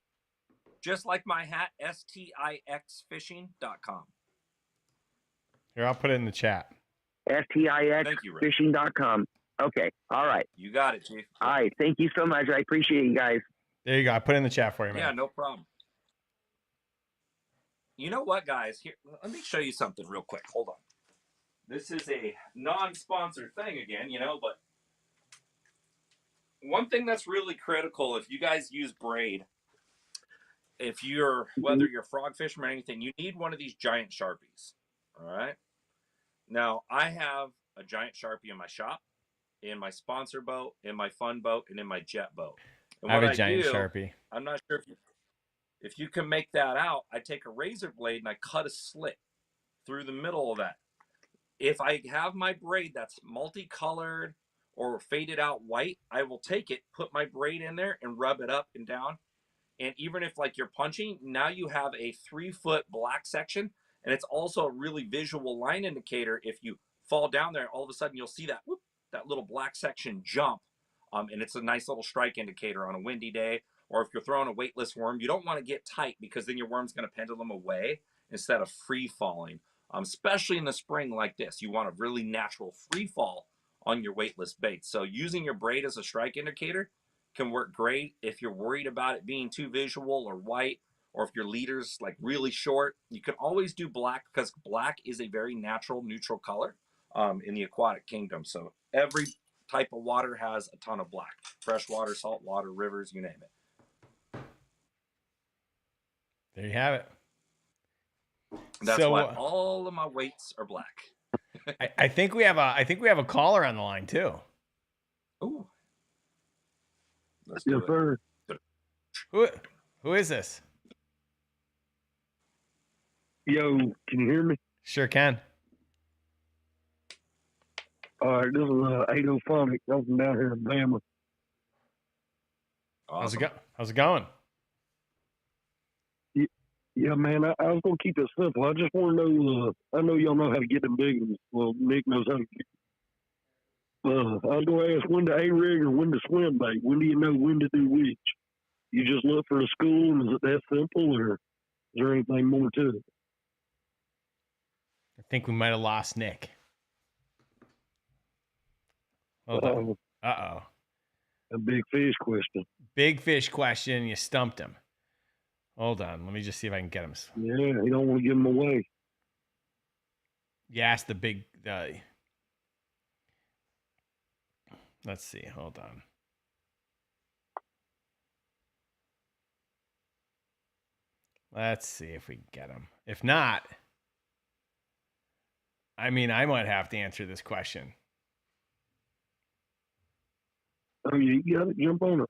just like my hat, stixfishing.com. Here, I'll put it in the chat. stixfishing.com. Okay. All right. You got it, Chief. All right. Thank you so much. I appreciate you guys. There you go. I put it in the chat for you, man. Yeah, no problem. You know what, guys? Here, let me show you something real quick. Hold on. This is a non-sponsored thing again, but one thing that's really critical if you guys use braid whether you're frog fishing or anything, you need one of these giant Sharpies. All right. Now I have a giant Sharpie in my shop, in my sponsor boat, in my fun boat, and in my jet boat. And I have what a I giant do, Sharpie. I'm not sure if you can make that out. I take a razor blade and I cut a slit through the middle of that. If I have my braid that's multicolored or faded out white, I will take it, put my braid in there, and rub it up and down. And even if like you're punching, now you have a 3-foot black section, and it's also a really visual line indicator. If you fall down there, all of a sudden you'll see that whoop, that little black section jump, and it's a nice little strike indicator on a windy day. Or if you're throwing a weightless worm, you don't want to get tight because then your worm's going to pendulum away instead of free falling. Especially in the spring like this, you want a really natural free fall on your weightless bait. So using your braid as a strike indicator can work great if you're worried about it being too visual or white, or if your leader's like really short. You can always do black because black is a very natural neutral color in the aquatic kingdom. So every type of water has a ton of black: freshwater, saltwater, rivers, you name it. There you have it. That's So, why all of my weights are black. I think we have a caller on the line too. Ooh. Let's do Yes, sir. Who is this? Yo, can you hear me? Sure can. All right, this is Adophonic. I'm from down here in Bama. Awesome. How's it going? Yeah, man, I was going to keep it simple. I just want to know, I know y'all know how to get them big ones. Well, Nick knows how to get I was going to ask when to A-rig or when to swim bait. When do you know when to do which? You just look for a school, and is it that simple, or is there anything more to it? I think we might have lost Nick. Hold on. Uh-oh. A big fish question. Big fish question. You stumped him. Hold on. Let me just see if I can get him. Yeah, you don't want to give them away. You asked the big... let's see. Hold on. Let's see if we can get him. If not, I mean, I might have to answer this question. Oh, you got to jump on it.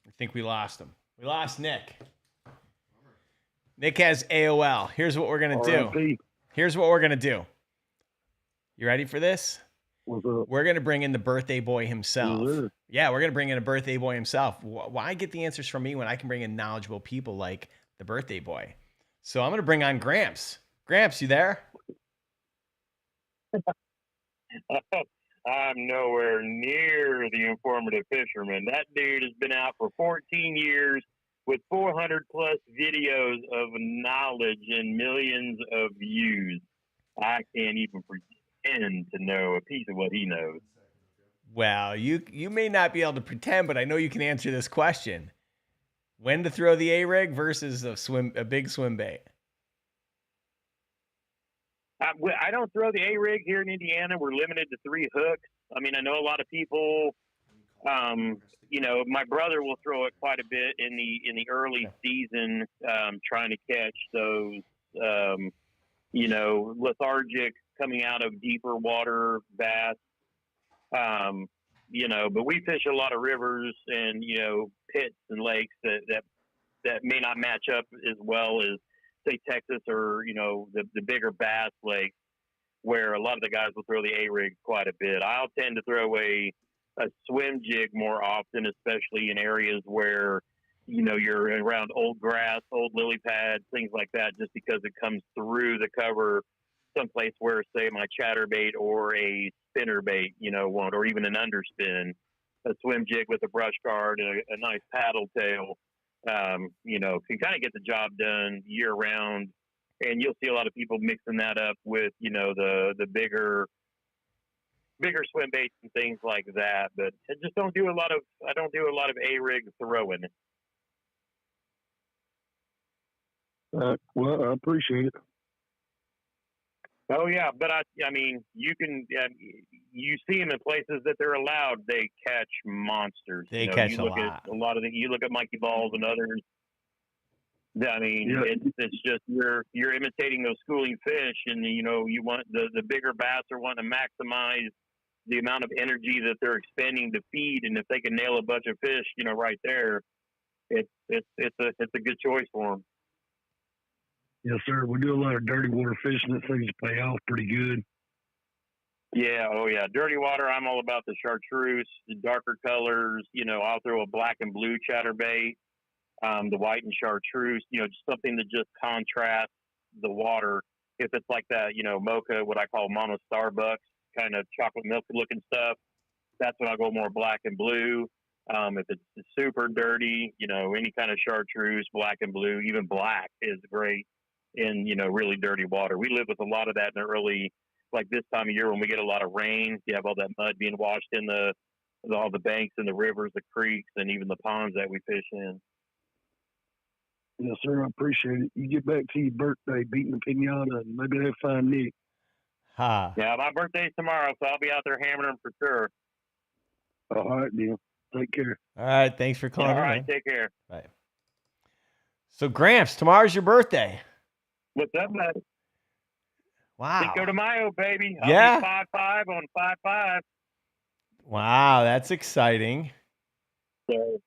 I think we lost him. We lost Nick. Nick has AOL. Here's what we're going to do. Here's what we're going to do. You ready for this? What's up? We're going to bring in the birthday boy himself. Yeah, we're going to bring in a birthday boy himself. Why get the answers from me when I can bring in knowledgeable people like the birthday boy? So I'm going to bring on Gramps. Gramps, you there? I'm nowhere near the informative fisherman. That dude has been out for 14 years with 400 plus videos of knowledge and millions of views. I can't even pretend to know a piece of what he knows. Well, you may not be able to pretend, but I know you can answer this question. When to throw the A-rig versus a big swim bait? I don't throw the A-rig here in Indiana. We're limited to 3 hooks. I mean, I know a lot of people, you know, my brother will throw it quite a bit in the early season, trying to catch those, you know, lethargic coming out of deeper water bass. You know, but we fish a lot of rivers and, you know, pits and lakes that may not match up as well as, say, Texas or, you know, the bigger bass lakes where a lot of the guys will throw the A-rig quite a bit. I'll tend to throw a swim jig more often, especially in areas where, you know, you're around old grass, old lily pads, things like that, just because it comes through the cover someplace where, say, my chatterbait or a spinnerbait, you know, won't, or even an underspin. A swim jig with a brush guard and a nice paddle tail, you know, can kind of get the job done year round. And you'll see a lot of people mixing that up with, you know, the bigger swim baits and things like that. But I just don't do a lot of A-rig throwing. Well, I appreciate it. Oh yeah, but I mean, you can you see them in places that they're allowed. They catch monsters. They You know, catch you a look lot. at a lot of you look at monkey balls and others. I mean, it's just you're imitating those schooling fish, and you know you want the bigger bass are wanting to maximize the amount of energy that they're expending to feed, and if they can nail a bunch of fish, you know, right there, it's a good choice for them. Yes, sir. We do a lot of dirty water fishing. That seems to pay off pretty good. Yeah, oh yeah, dirty water. I'm all about the chartreuse, the darker colors. You know, I'll throw a black and blue chatterbait, the white and chartreuse. You know, just something that just contrasts the water. If it's like that, you know, mocha, what I call mono Starbucks, kind of chocolate milk looking stuff, that's when I'll go more black and blue. If it's super dirty, you know, any kind of chartreuse, black and blue, even black is great in, you know, really dirty water. We live with a lot of that in the early, like this time of year when we get a lot of rain. You have all that mud being washed in all the banks and the rivers, the creeks, and even the ponds that we fish in. Yes, sir. I appreciate it. You get back to your birthday, beating the pinata, and maybe they'll find Nick. Ha. Yeah, my birthday's tomorrow, so I'll be out there hammering them for sure. All right, deal. Take care. All right. Thanks for calling. All in, right, man. take care. Bye. So, Gramps, tomorrow's your birthday. What's up, man? Wow. Cinco de Mayo, baby. I'll Yeah. be 5'5" on 5'5". Wow, that's exciting. So,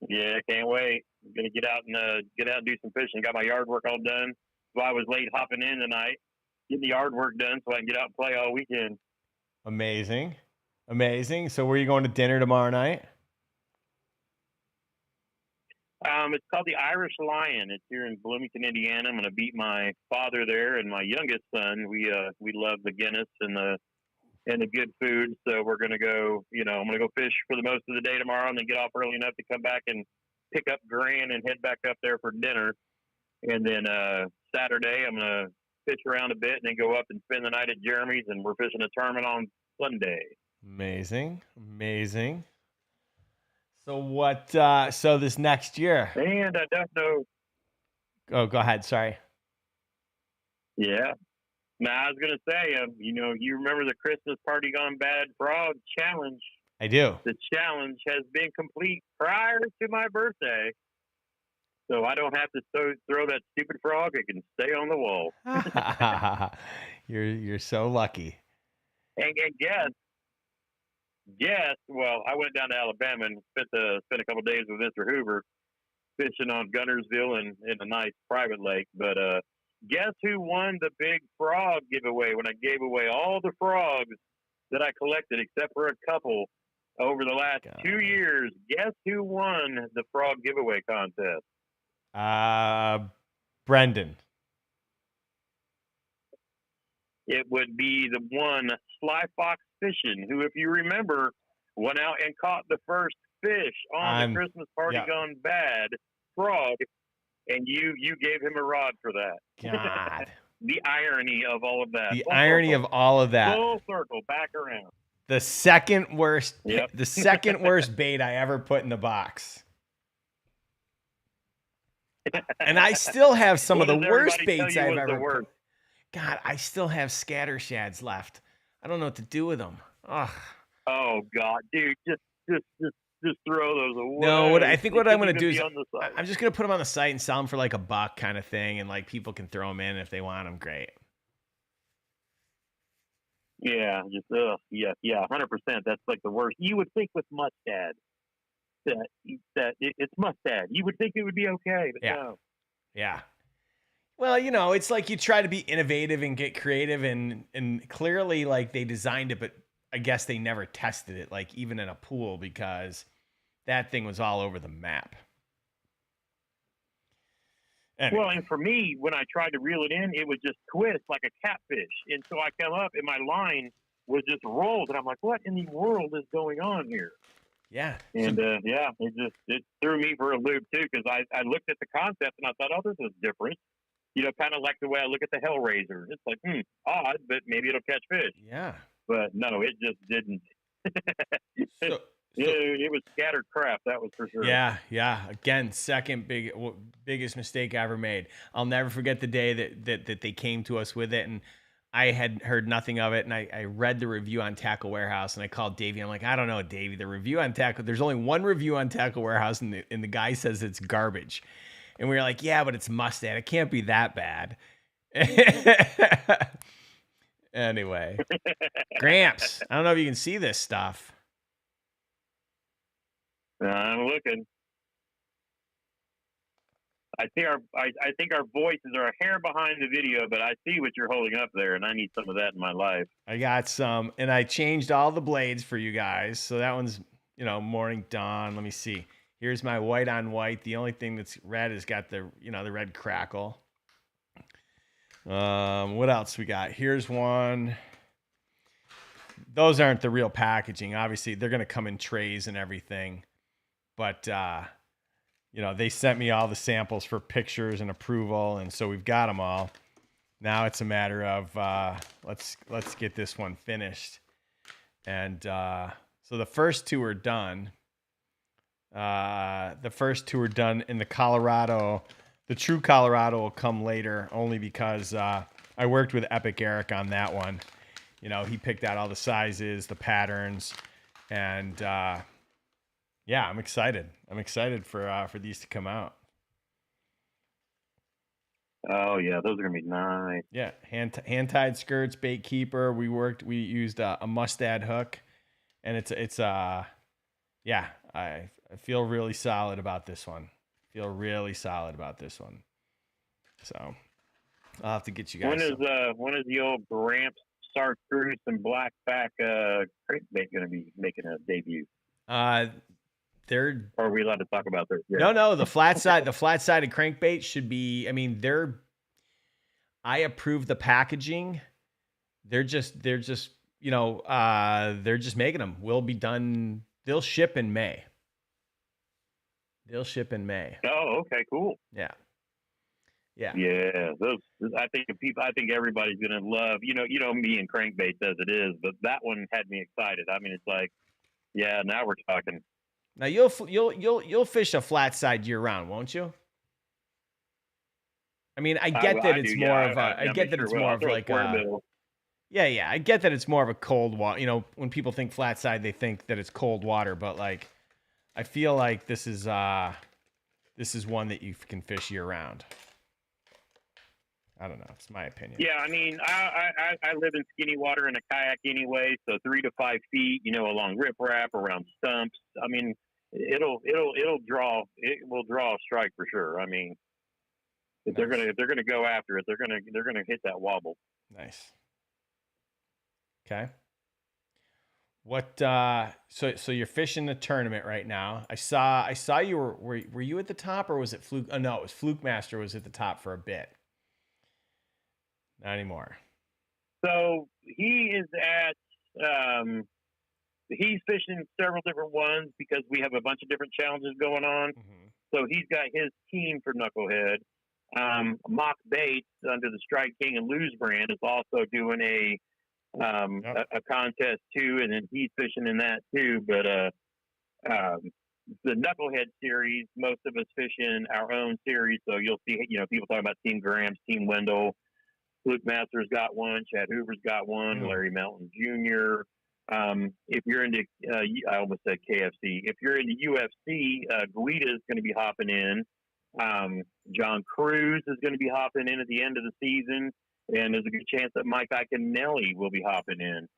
yeah, can't wait. I'm gonna get out and do some fishing. Got my yard work all done. So I was late hopping in tonight, getting the yard work done so I can get out and play all weekend. Amazing. Amazing. So, where are you going to dinner tomorrow night? It's called the Irish Lion. It's here in Bloomington, Indiana. I'm gonna beat my father there and my youngest son. We love the Guinness and the good food. So we're gonna go. You know, I'm gonna go fish for the most of the day tomorrow, and then get off early enough to come back and pick up Gran and head back up there for dinner. And then Saturday, I'm gonna fish around a bit and then go up and spend the night at Jeremy's, and we're fishing a tournament on Sunday. Amazing. Amazing. So what, so this next year? And I don't know. Oh, go ahead. Sorry. Yeah. Now I was gonna say, you know, you remember the Christmas Party Gone Bad Frog Challenge? I do. The challenge has been complete prior to my birthday, so I don't have to throw that stupid frog. It can stay on the wall. You're so lucky. And guess. Well, I went down to Alabama and spent a couple of days with Mr. Hoover fishing on Gunnersville and in a nice private lake. But guess who won the big frog giveaway when I gave away all the frogs that I collected, except for a couple over the last 2 years? Guess who won the frog giveaway contest? Brendan. It would be the one Sly Fox Fishing, who, if you remember, went out and caught the first fish on the Christmas Party Gone Bad frog, and you gave him a rod for that. God. The irony of all of that. The irony of all of that. Full circle, back around. The second worst, Yep. the second worst bait I ever put in the box. And I still have some of the worst baits I've ever put. God, I still have scatter shads left. I don't know what to do with them. Ugh. Oh God, dude, just throw those away. No, I think what I'm going to do is I'm just going to put them on the site and sell them for like $1 kind of thing, and like people can throw them in if they want them. Great. Yeah, just 100%. That's like the worst. You would think with mustad that it's mustad. You would think it would be okay, but no. Yeah. Well, you know, it's like you try to be innovative and get creative, and clearly like they designed it, but I guess they never tested it, like even in a pool, because that thing was all over the map. Anyway. Well, and for me, when I tried to reel it in, it would just twist like a catfish. And so I come up and my line was just rolled. And I'm like, what in the world is going on here? Yeah. And it threw me for a loop too, because I looked at the concept and I thought, oh, this is different. You know, kind of like the way I look at the Hellraiser. It's like, odd, but maybe it'll catch fish. Yeah. But no, it just didn't. It was scattered crap. That was for sure. Yeah. Again, biggest mistake I ever made. I'll never forget the day that they came to us with it, and I had heard nothing of it, and I read the review on Tackle Warehouse, and I called Davey. I'm like, I don't know, Davey. The review on Tackle, there's only one review on Tackle Warehouse, and the guy says it's garbage. And we were like, yeah, but it's Mustad. It can't be that bad. Anyway, Gramps, I don't know if you can see this stuff. I'm looking. I think our voices are a hair behind the video, but I see what you're holding up there, and I need some of that in my life. I got some, and I changed all the blades for you guys. So that one's, morning dawn. Let me see. Here's my white on white. The only thing that's red has got the red crackle. What else we got? Here's one. Those aren't the real packaging. Obviously, they're going to come in trays and everything. But, they sent me all the samples for pictures and approval, and so we've got them all. Now it's a matter of let's get this one finished. And so the first two are done. The first two are done in the Colorado. The true Colorado will come later, only because I worked with Epic Eric on that one. He picked out all the sizes, the patterns, and yeah, I'm excited. I'm excited for these to come out. Oh yeah, those are gonna be nice. Yeah, hand tied skirts, bait keeper. We used a Mustad hook, and it's yeah. I feel really solid about this one. So I'll have to get you guys. When is the old Gramps Chartreuse and Blackback crankbait gonna be making a debut? Or are we allowed to talk about this? Yeah. No, the flat-sided crankbait should be, I approve the packaging. They're just making them. We'll be done. They'll ship in May. Oh, okay, cool. Yeah. Those, I think everybody's gonna love, me and crankbaits as it is, but that one had me excited. It's like, yeah, now we're talking. Now you'll fish a flat side year round, won't you? I get that it's more of a. I get that it's more of like a. Yeah. I get that it's more of a cold water. When people think flat side, they think that it's cold water, but like, I feel like this is one that you can fish year round. I don't know. It's my opinion. Yeah, I live in skinny water in a kayak anyway, so 3 to 5 feet, along riprap, around stumps. It will draw a strike for sure. If they're gonna go after it, they're gonna hit that wobble. Nice. Okay. What? So you're fishing the tournament right now. I saw you were you at the top, or was it Fluke? Oh no, it was Fluke Master was at the top for a bit. Not anymore. So he is at. He's fishing several different ones because we have a bunch of different challenges going on. Mm-hmm. So he's got his team for Knucklehead. Mock Baits under the Strike King and Lose brand is also doing a contest too, and then he's fishing in that too. But the Knucklehead series, most of us fish in our own series. So you'll see, people talking about Team Grams, Team Wendell. Luke Masters got one. Chad Hoover's got one. Larry Melton Jr. If you're into, I almost said KFC. If you're into UFC, Guida is going to be hopping in. John Cruz is going to be hopping in at the end of the season, and there's a good chance that Mike Iaconelli will be hopping in.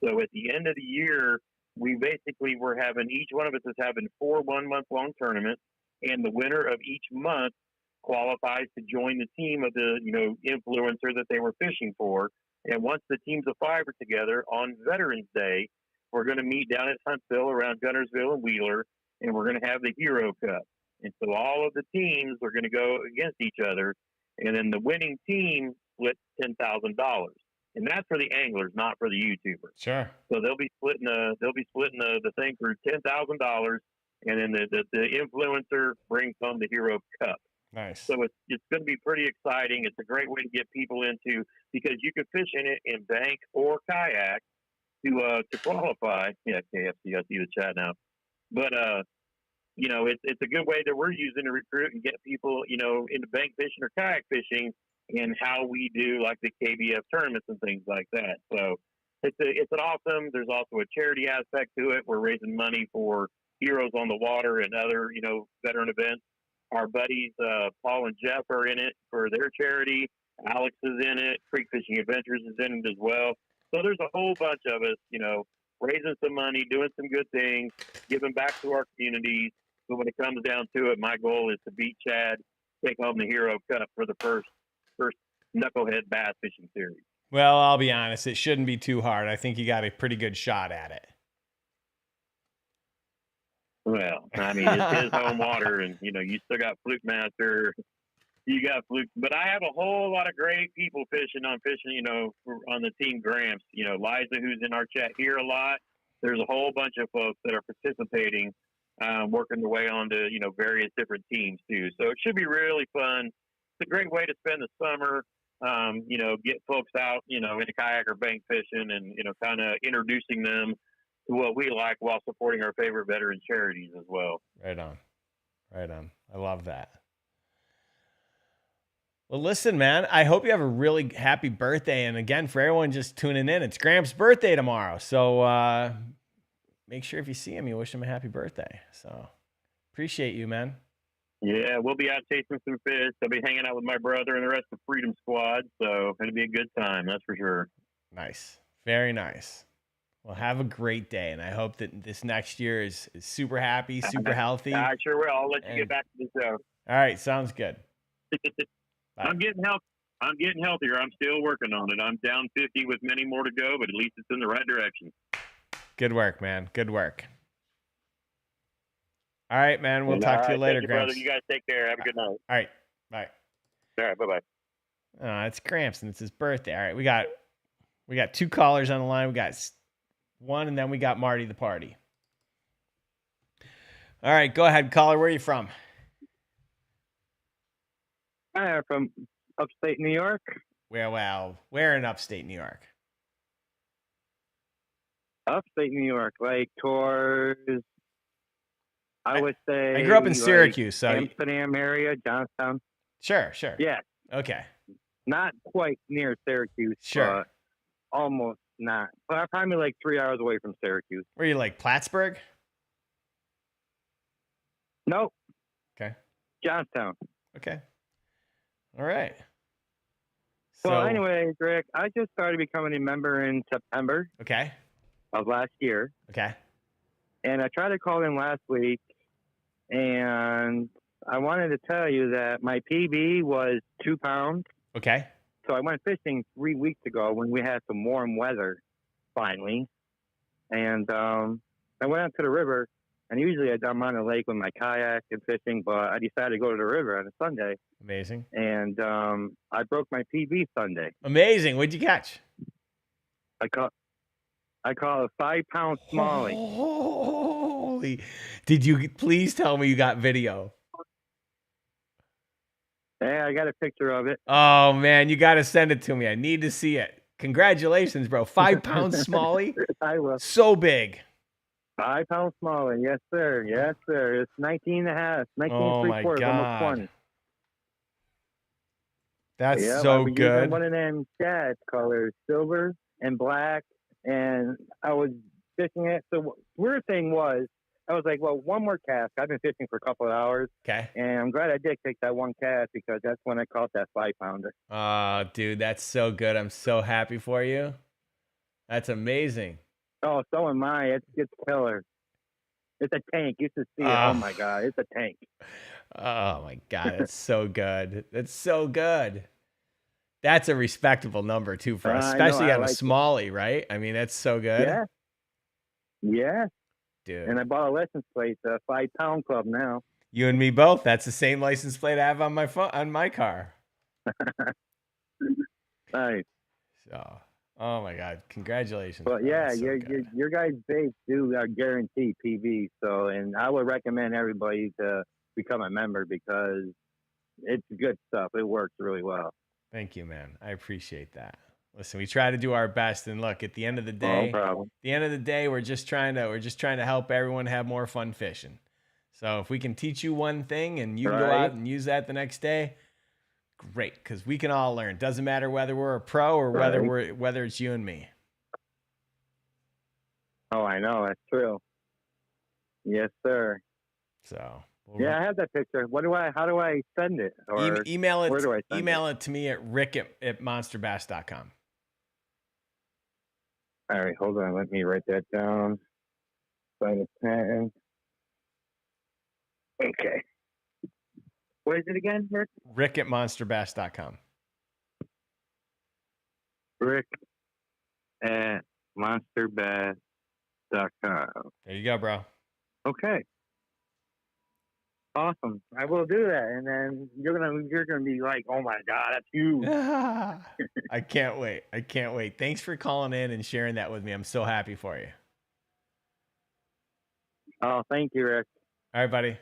So at the end of the year, we basically each one of us is having 4 1-month-long tournaments, and the winner of each month qualifies to join the team of the influencer that they were fishing for. And once the teams of 5 are together on Veterans Day, we're going to meet down at Huntsville around Gunnersville and Wheeler, and we're going to have the Hero Cup. And so all of the teams are going to go against each other, and then the winning team splits $10,000. And that's for the anglers, not for the YouTubers. Sure. So they'll be splitting the thing for $10,000, and then the influencer brings home the Hero Cup. Nice. So it's going to be pretty exciting. It's a great way to get people into, because you can fish in it in bank or kayak to qualify. Yeah, KFC, I see the chat now. But you know, it's a good way that we're using to recruit and get people, you know, into bank fishing or kayak fishing, and how we do like the KBF tournaments and things like that. So it's an awesome. There's also a charity aspect to it. We're raising money for Heroes on the Water and other, you know, veteran events. Our buddies Paul and Jeff are in it for their charity. Alex is in it. Creek Fishing Adventures is in it as well. So there's a whole bunch of us, you know, raising some money, doing some good things, giving back to our communities. But when it comes down to it, my goal is to beat Chad, take home the Hero Cup for the first Knucklehead Bass Fishing Series. Well, I'll be honest, it shouldn't be too hard. I think you got a pretty good shot at it. Well, I mean, it's his home water, and, you know, you still got Fluke Master. You got Fluke. But I have a whole lot of great people fishing, you know, on the Team Gramps. You know, Liza, who's in our chat here a lot. There's a whole bunch of folks that are participating, working their way onto, you know, various different teams, too. So it should be really fun. It's a great way to spend the summer. You know, get folks out, you know, into kayak or bank fishing, and, you know, kind of introducing them to what we like while supporting our favorite veteran charities as well. Right on. Right on. I love that. Well, listen, man, I hope you have a really happy birthday. And again, for everyone just tuning in, it's Gramps' birthday tomorrow. So make sure if you see him, you wish him a happy birthday. So appreciate you, man. Yeah, we'll be out chasing some fish. I'll be hanging out with my brother and the rest of the Freedom Squad. So it'll be a good time, that's for sure. Nice. Very nice. Well, have a great day, and I hope that this next year is super happy, super healthy. I sure will. I'll let you get back to the show. All right, sounds good. I'm getting healthier. I'm still working on it. I'm down 50 with many more to go, but at least it's in the right direction. Good work, man. Good work. All right, man. We'll talk to you later, Gramps. Brother. You guys take care. Have a good night. All right. Bye. All right. Bye-bye. It's Gramps, and it's his birthday. All right, we got 2 callers on the line. We got one, and then we got Marty the Party. All right, go ahead, caller. Where are you from? I'm from upstate New York. Where in upstate New York? Upstate New York, like towards, I would say. I grew up in like Syracuse, so Amsterdam area, Johnstown. Sure. Yeah. Okay. Not quite near Syracuse. Sure. But almost not. But I'm probably like 3 hours away from Syracuse. Were you like Plattsburgh? Nope. Okay. Johnstown. Okay. All right. Well, anyway, Rick, I just started becoming a member in September. Okay. Of last year. Okay. And I tried to call in last week, and I wanted to tell you that my PB was 2 pounds. Okay. So I went fishing 3 weeks ago when we had some warm weather, finally. And I went out to the river, and usually I'm on the lake with my kayak and fishing, but I decided to go to the river on a Sunday. Amazing. And I broke my PB Sunday. Amazing. What'd you catch? I caught a 5 pound smallie. Holy! Did you please tell me you got video? Yeah, I got a picture of it. Oh man, you got to send it to me. I need to see it. Congratulations, bro! 5 pound smallie. I will. So big. 5 pound smallie. Yes, sir. Yes, sir. It's 19 and a half. 19 Oh and 3/4, almost 20. That's yeah, so I was good. using one of them shad colors, silver and black, and I was fishing it. So weird thing was, I was like, well, one more cast. I've been fishing for a couple of hours. Okay. And I'm glad I did take that one cast because that's when I caught that 5 pounder. Oh, dude, that's so good. I'm so happy for you. That's amazing. Oh, so am I. It's killer. It's a tank. You should see it. Oh my God, it's a tank. Oh my God, that's so good. That's so good. That's a respectable number too for us, especially on a smallie, right? I mean, that's so good. Yeah. Yeah. Dude. And I bought a license plate, 5 pound club now. You and me both. That's the same license plate I have on my phone, on my car. Nice. So, oh my God, congratulations. But yeah, your guys' baits do guarantee PB. So, and I would recommend everybody to become a member because it's good stuff. It works really well. Thank you, man. I appreciate that. Listen, we try to do our best, and look, at the end of the day, No problem. we're just trying to help everyone have more fun fishing. So if we can teach you one thing and you can go out and use that the next day, great, because we can all learn. Doesn't matter whether we're a pro or whether it's you and me. Oh, I know. That's true. Yes, sir. So yeah, I have that picture. How do I send it? Or email it. Where do I send email it to me at rick@monsterbass.com. All right, hold on. Let me write that down. Sign a pen. Okay. What is it again, Rick? Rick@monsterbass.com. Rick@monsterbass.com. There you go, bro. Okay. Awesome. I will do that, and then you're gonna be like, "Oh my God, that's huge!" I can't wait. Thanks for calling in and sharing that with me. I'm so happy for you. Oh, thank you, Rick. All right, buddy.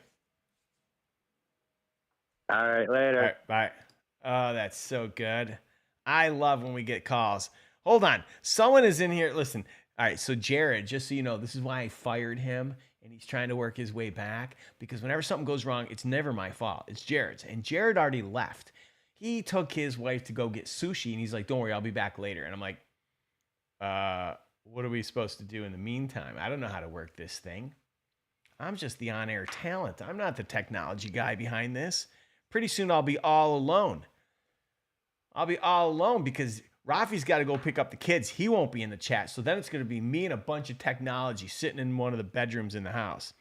All right, later. All right, bye. Oh, that's so good. I love when we get calls. Hold on. Someone is in here. Listen. All right, so Jared, just so you know, this is why I fired him, and he's trying to work his way back, because whenever something goes wrong, it's never my fault. It's Jared's, and Jared already left. He took his wife to go get sushi, and he's like, don't worry, I'll be back later. And I'm like, what are we supposed to do in the meantime? I don't know how to work this thing. I'm just the on-air talent. I'm not the technology guy behind this. Pretty soon I'll be all alone. Because Rafi's got to go pick up the kids. He won't be in the chat. So then it's going to be me and a bunch of technology sitting in one of the bedrooms in the house.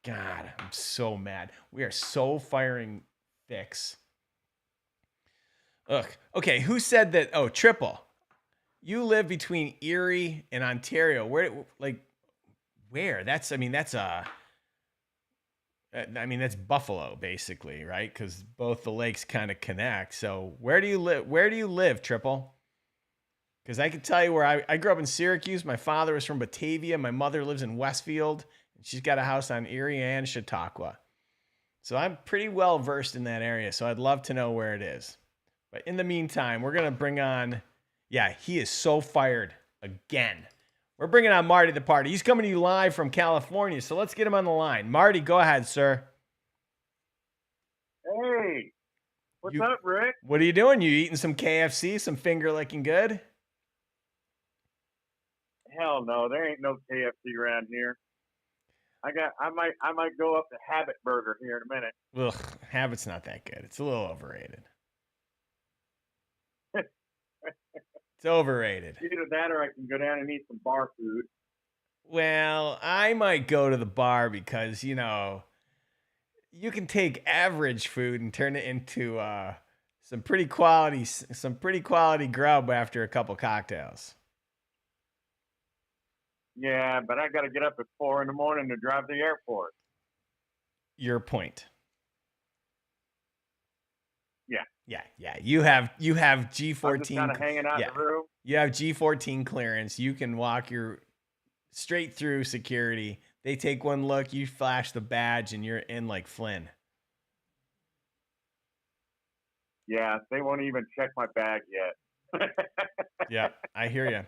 God, I'm so mad. We are so firing Fix. Ugh. Okay, who said that? Oh, Triple. You live between Erie and Ontario. Where? That's Buffalo, basically, right? Because both the lakes kind of connect. So where do you live? Where do you live, Triple? Because I can tell you where I grew up in Syracuse. My father was from Batavia. My mother lives in Westfield. And she's got a house on Erie and Chautauqua. So I'm pretty well versed in that area. So I'd love to know where it is. But in the meantime, we're going to bring on, he is so fired again. We're bringing on Marty the party. He's coming to you live from California. So let's get him on the line. Marty, go ahead, sir. Hey, what's up, Rick? What are you doing? You eating some KFC, some finger licking good? Hell no, there ain't no KFC around here. I might go up to Habit Burger here in a minute. Ugh, Habit's not that good. It's a little overrated. It's overrated. Either that or I can go down and eat some bar food. Well, I might go to the bar because, you can take average food and turn it into some pretty quality grub after a couple cocktails. Yeah, but I got to get up at 4 a.m. to drive to the airport. Your point. Yeah. You have G14. I'm just kind of hanging out in the room. You have G14 clearance. You can walk straight through security. They take one look, you flash the badge, and you're in like Flynn. Yeah, they won't even check my bag yet. Yeah, I hear you.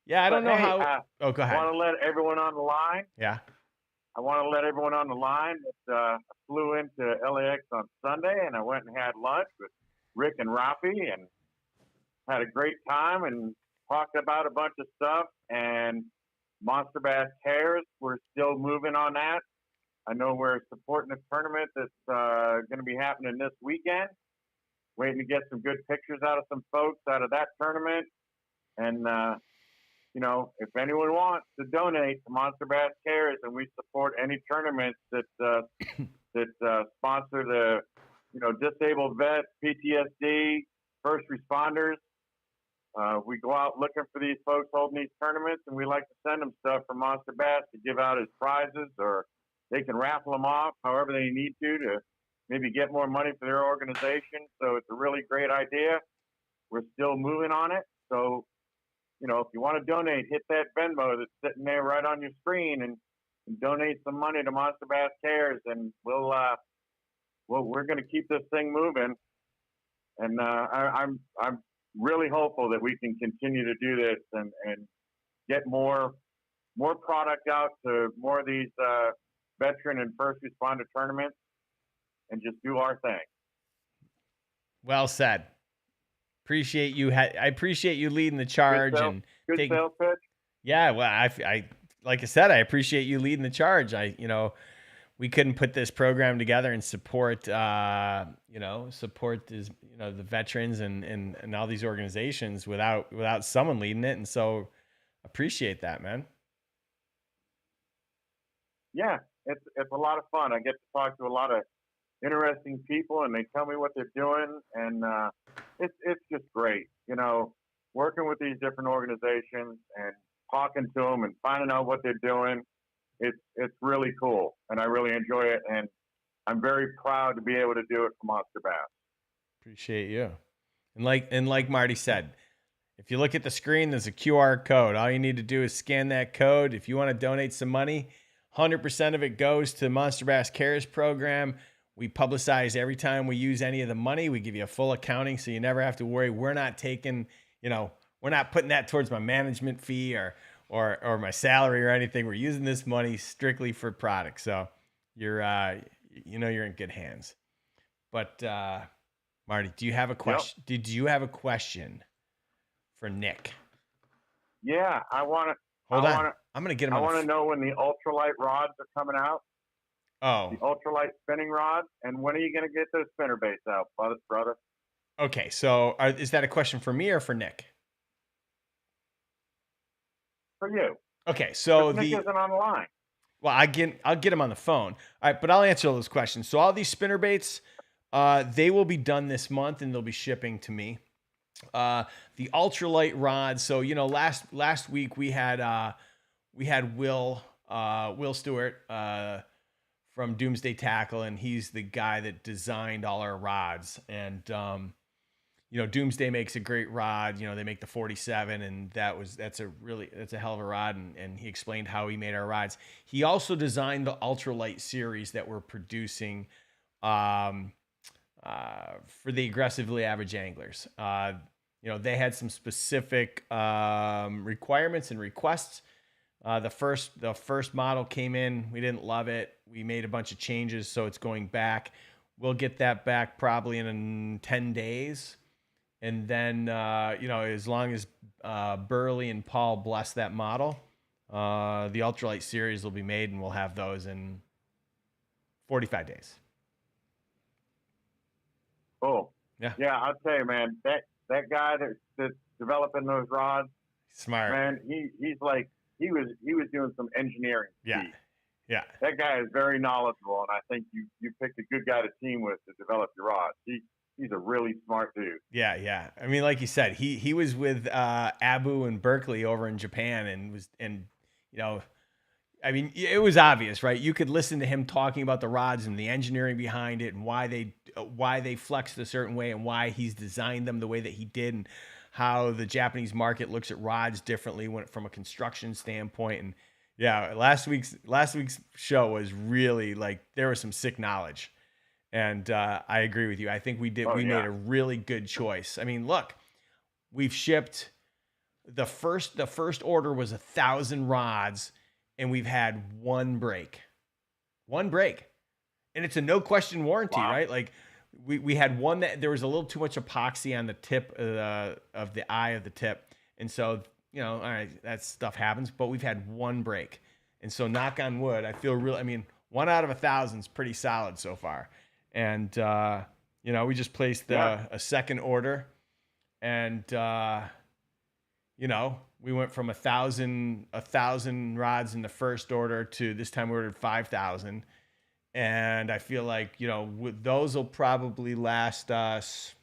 Yeah, I don't know how. Go ahead. I want to let everyone on the line. Yeah. I want to let everyone on the line that I flew into LAX on Sunday, and I went and had lunch with Rick and Rafi, and had a great time and talked about a bunch of stuff. And Monster Bass Cares, we're still moving on that. I know we're supporting a tournament that's going to be happening this weekend. Waiting to get some good pictures out of some folks out of that tournament. And, if anyone wants to donate to Monster Bass Cares, and we support any tournaments that sponsor the, disabled vets, PTSD, first responders. We go out looking for these folks holding these tournaments, and we like to send them stuff from Monster Bass to give out as prizes, or they can raffle them off however they need to maybe get more money for their organization. So it's a really great idea. We're still moving on it. So, if you want to donate, hit that Venmo that's sitting there right on your screen and donate some money to Monster Bass Cares, and we're going to keep this thing moving. And I'm really hopeful that we can continue to do this and get more product out to more of these veteran and first responder tournaments and just do our thing. Well said. Appreciate you. I appreciate you leading the charge and good taking. Sales pitch. Yeah, well, I like I said, I appreciate you leading the charge. We couldn't put this program together and support the veterans and all these organizations without someone leading it. And so appreciate that, man. Yeah, it's a lot of fun. I get to talk to a lot of interesting people, and they tell me what they're doing, and it's just great. Working with these different organizations and talking to them and finding out what they're doing. It's really cool, and I really enjoy it, and I'm very proud to be able to do it for Monster Bass. Appreciate you. And like Marty said, if you look at the screen, there's a QR code. All you need to do is scan that code. If you want to donate some money, 100% of it goes to Monster Bass Cares program. We publicize every time we use any of the money. We give you a full accounting, so you never have to worry. We're not taking, we're not putting that towards my management fee or my salary or anything. We're using this money strictly for product. So you're in good hands. But Marty, do you have a question? Yep. Did you have a question for Nick? Yeah, I want to. Hold on. I'm going to get him. I want to know when the ultralight rods are coming out. Oh. The ultralight spinning rods, and when are you going to get those spinner baits out, brother? Okay, so is that a question for me or for Nick? For you. Okay, so Nick isn't on the line. Well, I'll get him on the phone. All right, but I'll answer all those questions. So all these spinner baits, they will be done this month, and they'll be shipping to me. The ultralight rods. So last week we had Will Stewart from Doomsday Tackle, and he's the guy that designed all our rods. And Doomsday makes a great rod. They make the 47, and that's a hell of a rod. And he explained how he made our rods. He also designed the ultralight series that we're producing for the aggressively average anglers. They had some specific requirements and requests. The first model came in. We didn't love it. We made a bunch of changes, so it's going back. We'll get that back probably in 10 days. And then, as long as Burley and Paul bless that model, the ultralight series will be made, and we'll have those in 45 days. Cool. Yeah. Yeah, I'll tell you, man, that guy that's developing those rods, smart, man. He's like he was doing some engineering. Yeah. Yeah. That guy is very knowledgeable, and I think you picked a good guy to team with to develop your rods. He's a really smart dude. Yeah. I mean, like you said, he was with Abu and Berkeley over in Japan, it was obvious, right? You could listen to him talking about the rods and the engineering behind it, and why they flexed a certain way, and why he's designed them the way that he did, and how the Japanese market looks at rods differently from a construction standpoint. And yeah, last week's show was really there was some sick knowledge. And I agree with you. I think we made a really good choice. I mean, look, we've shipped the first order was 1,000 rods, and we've had one break, and it's a no question warranty, right? Like we had one that there was a little too much epoxy on the tip of the eye of the tip, and so all right, that stuff happens. But we've had one break, and so knock on wood, I feel really. I mean, 1 out of 1,000 is pretty solid so far. And, we just placed a second order, and, we went from 1,000 rods in the first order to this time we ordered 5,000. And I feel like, those will probably last us.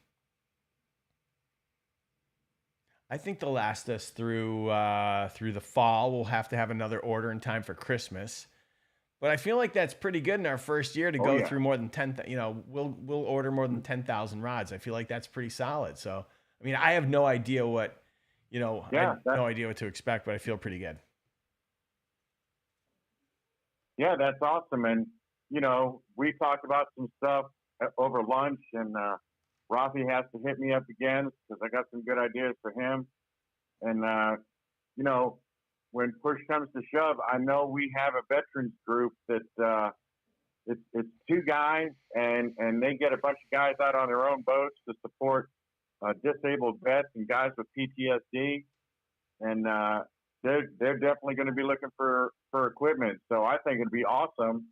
I think they'll last us through the fall. We'll have to have another order in time for Christmas. But I feel like that's pretty good in our first year to go through more than 10. We'll order more than 10,000 rods. I feel like that's pretty solid. So, I mean, I have no idea what, no idea what to expect, but I feel pretty good. Yeah, that's awesome. And we talked about some stuff over lunch, and Rafi has to hit me up again because I got some good ideas for him. And, you know, when push comes to shove, I know we have a veterans group that it's two guys, and they get a bunch of guys out on their own boats to support disabled vets and guys with PTSD. And they're definitely going to be looking for equipment. So I think it'd be awesome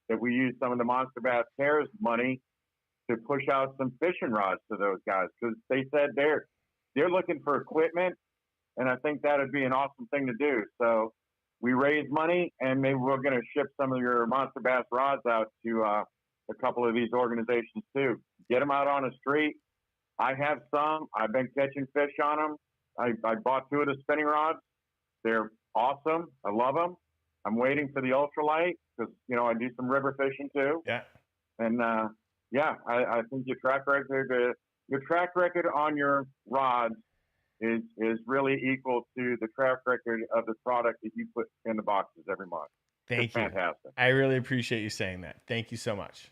that we use some of the Monster Bass Cares money to push out some fishing rods to those guys, because they said they're looking for equipment, and I think that would be an awesome thing to do. So we raise money, and maybe we're going to ship some of your Monster Bass rods out to a couple of these organizations too. Get them out on the street. I have some. I've been catching fish on them. I bought 2 of the spinning rods. They're awesome. I love them. I'm waiting for the ultralight because, you know, I do some river fishing too. Yeah. And, I think your track record on your rods is really equal to the track record of the product that you put in the boxes every month. Thank It's you. fantastic. I really appreciate you saying that. Thank you so much.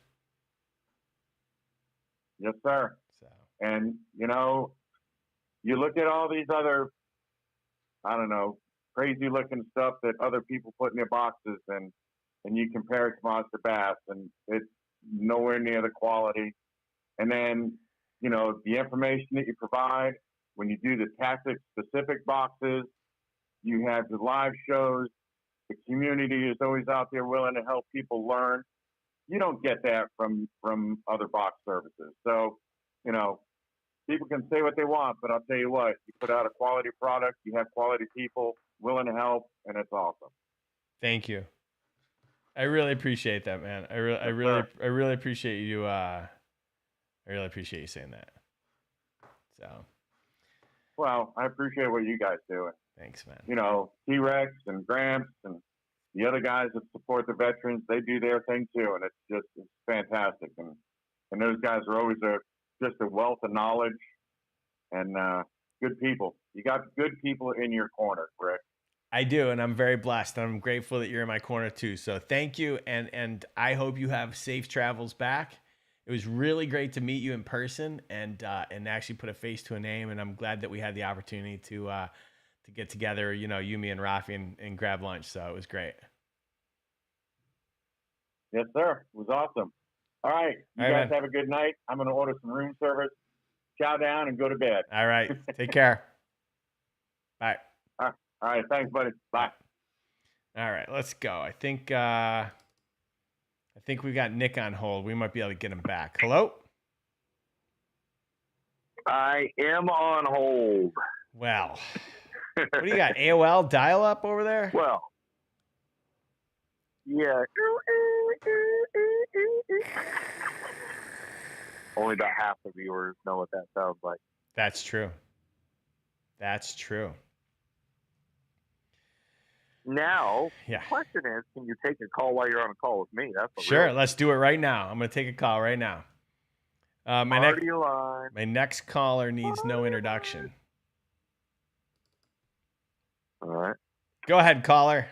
Yes, sir. So. And, you know, you look at all these other, I don't know, crazy looking stuff that other people put in their boxes, and you compare it to Monster Bass, and it's nowhere near the quality. And then, you know, the information that you provide when you do the tactic specific boxes, you have the live shows, the community is always out there willing to help people learn. You don't get that from other box services. So, you know, people can say what they want, but I'll tell you what, you put out a quality product, you have quality people willing to help, and it's awesome. Thank you. I really appreciate that, man. I really appreciate you. I really appreciate you saying that. So. Well, I appreciate what you guys do. Thanks, man. You know, T-Rex and Gramps and the other guys that support the veterans, they do their thing too, and it's fantastic. And those guys are always just a wealth of knowledge and good people. You got good people in your corner, Rick. I do, and I'm very blessed. I'm grateful that you're in my corner too. So thank you, and I hope you have safe travels back. It was really great to meet you in person and actually put a face to a name. And I'm glad that we had the opportunity to get together, you know, you, me, and Rafi and grab lunch. So it was great. Yes, sir. It was awesome. All right. You guys have a good night. I'm going to order some room service, chow down, and go to bed. All right. Take care. Bye. All right. Thanks, buddy. Bye. All right. Let's go. I think we got Nick on hold. We might be able to get him back. Hello? I am on hold. Well, what do you got? AOL dial-up over there? Well, yeah. Only about half the viewers know what that sounds like. That's true. That's true. Now, yeah. The question is, can you take a call while you're on a call with me? That's sure. Let's do it right now. I'm going to take a call right now. My next caller needs no introduction. All right. Go ahead, caller.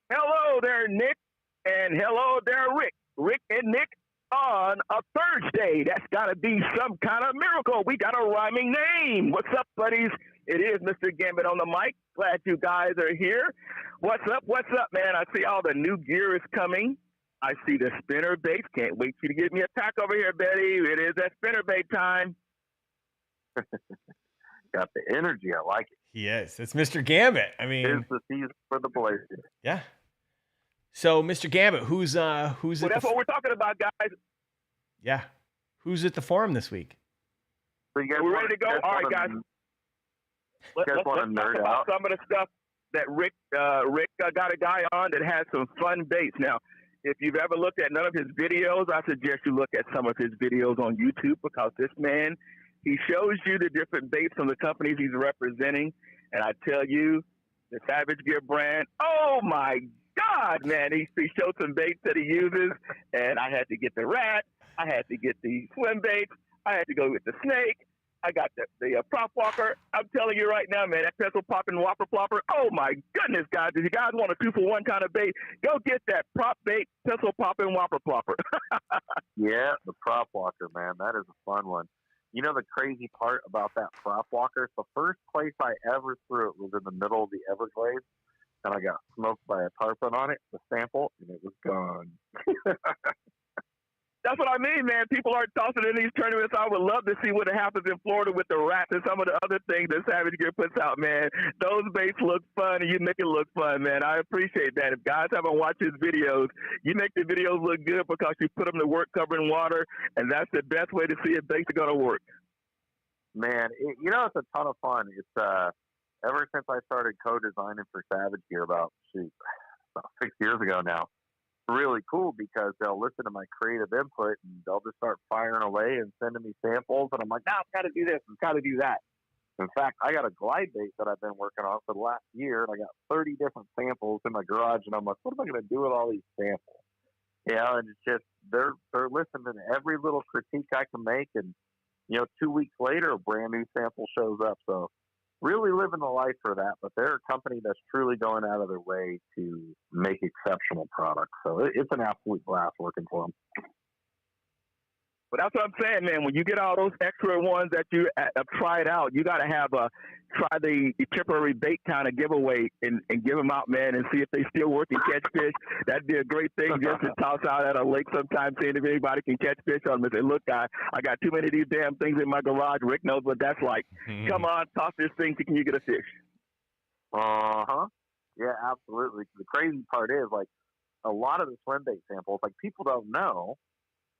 Hello there, Nick, and hello there, Rick. Rick and Nick on a Thursday. That's got to be some kind of miracle. We got a rhyming name. What's up, buddies? It is Mr. Gambit on the mic. Glad you guys are here. What's up? What's up, man? I see all the new gear is coming. I see the spinner baits. Can't wait for you to give me a pack over here, Betty. It is that spinner bait time. Got the energy. I like it. He is. It's Mr. Gambit. I mean, it's the season for the Blazers. Yeah. So, Mr. Gambit, who's well, that's what we're talking about, guys. Yeah. Who's at the forum this week? So we're ready to go. All right, guys. Let's talk about some of the stuff that Rick got a guy on that has some fun baits. Now, if you've ever looked at none of his videos, I suggest you look at some of his videos on YouTube, because this man, he shows you the different baits from the companies he's representing. And I tell you, the Savage Gear brand, oh my God, man, he showed some baits that he uses, and I had to get the rat, I had to get the swim baits, I had to go with the snake. I got the prop walker. I'm telling you right now, man, that pencil popping whopper plopper. Oh my goodness, guys! If you guys want a 2-for-1 kind of bait, go get that prop bait pencil popping whopper plopper. Yeah, the prop walker, man. That is a fun one. You know the crazy part about that prop walker? The first place I ever threw it was in the middle of the Everglades, and I got smoked by a tarpon on it, the sample, and it was gone. That's what I mean, man. People are tossing in these tournaments. I would love to see what happens in Florida with the rats and some of the other things that Savage Gear puts out, man. Those baits look fun, and you make it look fun, man. I appreciate that. If guys haven't watched his videos, you make the videos look good because you put them to work covering water, and that's the best way to see if baits are going to work. Man, it's a ton of fun. It's ever since I started co-designing for Savage Gear about 6 years ago now. Really cool because they'll listen to my creative input and they'll just start firing away and sending me samples, and I'm like, I've got to do this, I've got to do that. In fact, I got a glide bait that I've been working on for the last year, and I got 30 different samples in my garage, and I'm like, what am I going to do with all these samples? And it's just they're listening to every little critique I can make, and 2 weeks later, a brand new sample shows up. So really living the life for that, but they're a company that's truly going out of their way to make exceptional products. So it's an absolute blast working for them. But that's what I'm saying, man. When you get all those extra ones that you have tried out, you got to have try the temporary bait kind of giveaway and give them out, man, and see if they still work and catch fish. That'd be a great thing just to toss out at a lake sometime, seeing if anybody can catch fish on them and say, look, I got too many of these damn things in my garage. Rick knows what that's like. Come on, toss this thing. Can you get a fish? Uh-huh. Yeah, absolutely. The crazy part is, like, a lot of the swim bait samples, like, people don't know,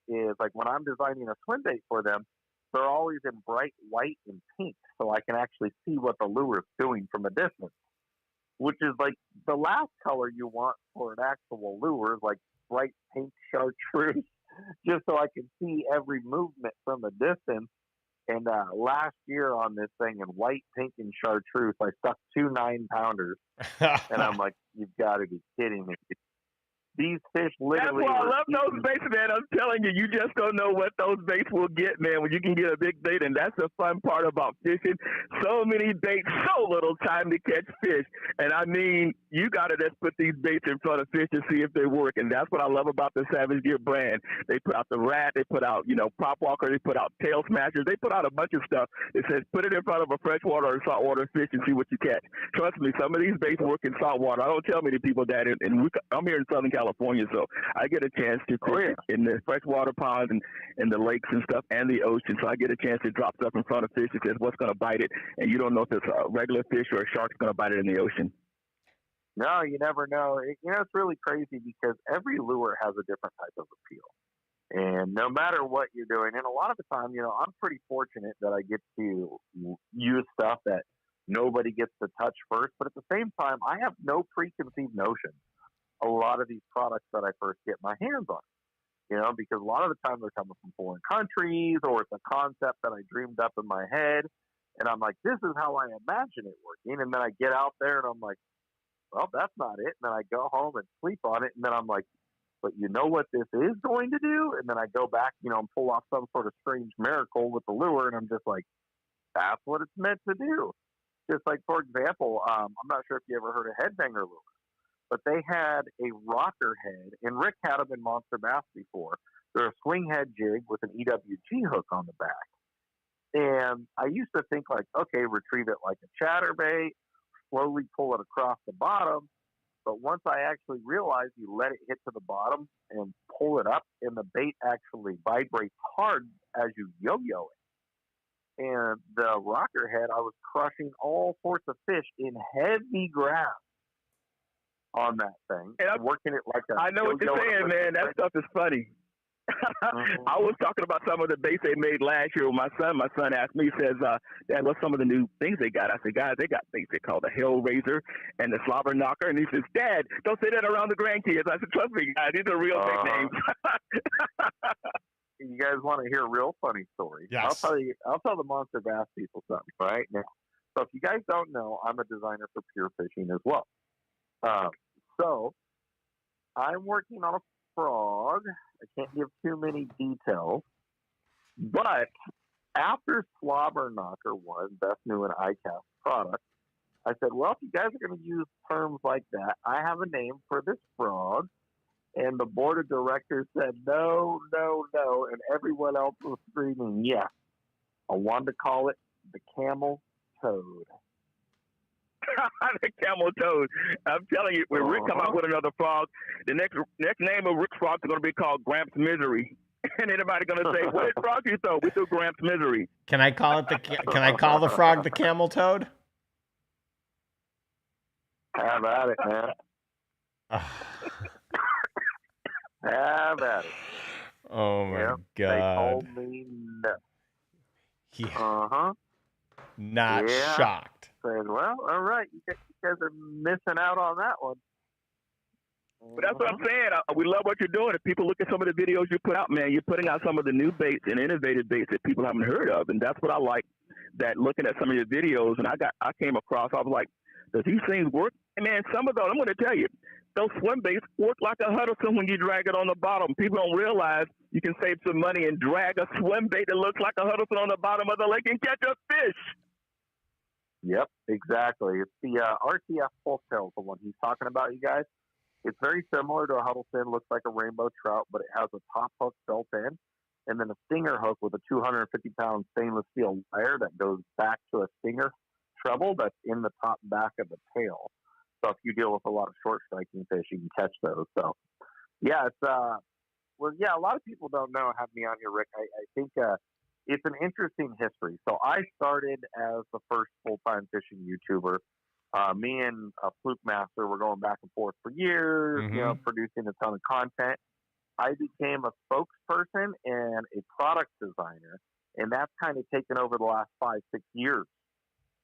is like when I'm designing a swim bait for them, they're always in bright white and pink, so I can actually see what the lure is doing from a distance, which is like the last color you want for an actual lure, like bright pink chartreuse, just so I can see every movement from a distance. And last year on this thing in white, pink, and chartreuse, I stuck 2 9-pounders, and I'm like, you've got to be kidding me. These fish literally. That's why I love those baits, man. I'm telling you, you just don't know what those baits will get, man, when you can get a big bait. And that's the fun part about fishing. So many baits, so little time to catch fish. And I mean, you got to just put these baits in front of fish to see if they work. And that's what I love about the Savage Gear brand. They put out the rat, they put out, prop walker, they put out tail smashers, they put out a bunch of stuff that says put it in front of a freshwater or saltwater fish and see what you catch. Trust me, some of these baits work in saltwater. I don't tell many people that. And I'm here in Southern California, so I get a chance to fish in the freshwater ponds and the lakes and stuff and the ocean. So I get a chance to drop stuff in front of fish that says what's going to bite it, and you don't know if it's a regular fish or a shark's going to bite it in the ocean. No, you never know. It's really crazy because every lure has a different type of appeal. And no matter what you're doing, and a lot of the time, I'm pretty fortunate that I get to use stuff that nobody gets to touch first. But at the same time, I have no preconceived notions a lot of these products that I first get my hands on, because a lot of the time they're coming from foreign countries, or it's a concept that I dreamed up in my head. And I'm like, this is how I imagine it working. And then I get out there and I'm like, well, that's not it. And then I go home and sleep on it. And then I'm like, but you know what this is going to do? And then I go back, and pull off some sort of strange miracle with the lure. And I'm just like, that's what it's meant to do. Just like, for example, I'm not sure if you ever heard of headbanger lure, but they had a rocker head, and Rick had them in Monster Bass before. They're a swing head jig with an EWG hook on the back. And I used to think like, okay, retrieve it like a chatterbait, slowly pull it across the bottom. But once I actually realized you let it hit to the bottom and pull it up, and the bait actually vibrates hard as you yo-yo it. And the rocker head, I was crushing all sorts of fish in heavy grass on that thing, and working it like a. I know what you're saying, man. That stuff is funny. I was talking about some of the baits they made last year with my son. My son asked me, he says, Dad, what's some of the new things they got? I said, guys, they got baits they call the Hellraiser and the Slobber Knocker. And he says, Dad, don't say that around the grandkids. I said, trust me, guys, these are real big names. You guys want to hear a real funny story? Yes. I'll tell the Monster Bass people something right now. So if you guys don't know, I'm a designer for Pure Fishing as well. So I'm working on a frog. I can't give too many details, but after Slobber Knocker won Best New and ICAST product, I said, well, if you guys are going to use terms like that, I have a name for this frog. And the board of directors said, no, no, no. And everyone else was screaming, yes. I wanted to call it the camel toad. The camel toad. I'm telling you, when Rick come out with another frog, the next name of Rick's frog is going to be called Gramps Misery. And anybody going to say, what frog you throw? We threw Gramps Misery. Can I call it Can I call the frog the camel toad? Have at it, man. Have at it. Oh my God! They told me no. Yeah. Not shocked. Said, well, all right, you guys are missing out on that one. But that's what I'm saying. We love what you're doing. If people look at some of the videos you put out, man, you're putting out some of the new baits and innovative baits that people haven't heard of, and that's what I like. That looking at some of your videos, and I came across, I was like, does these things work? And man, some of those, I'm going to tell you, those swim baits work like a Huddleston when you drag it on the bottom. People don't realize you can save some money and drag a swim bait that looks like a Huddleston on the bottom of the lake and catch a fish. Yep, exactly. It's the RTF Pulse Tail, the one he's talking about, you guys. It's very similar to a Huddleston, looks like a rainbow trout, but it has a top hook built in, and then a stinger hook with a 250-pound stainless steel wire that goes back to a stinger treble that's in the top back of the tail. So if you deal with a lot of short striking fish, you can catch those. So, yeah, it's a lot of people don't know, have me on here, Rick. I think it's an interesting history. So I started as the first full-time fishing YouTuber. Me and Fluke Master were going back and forth for years, producing a ton of content. I became a spokesperson and a product designer, and that's kind of taken over the last 5-6 years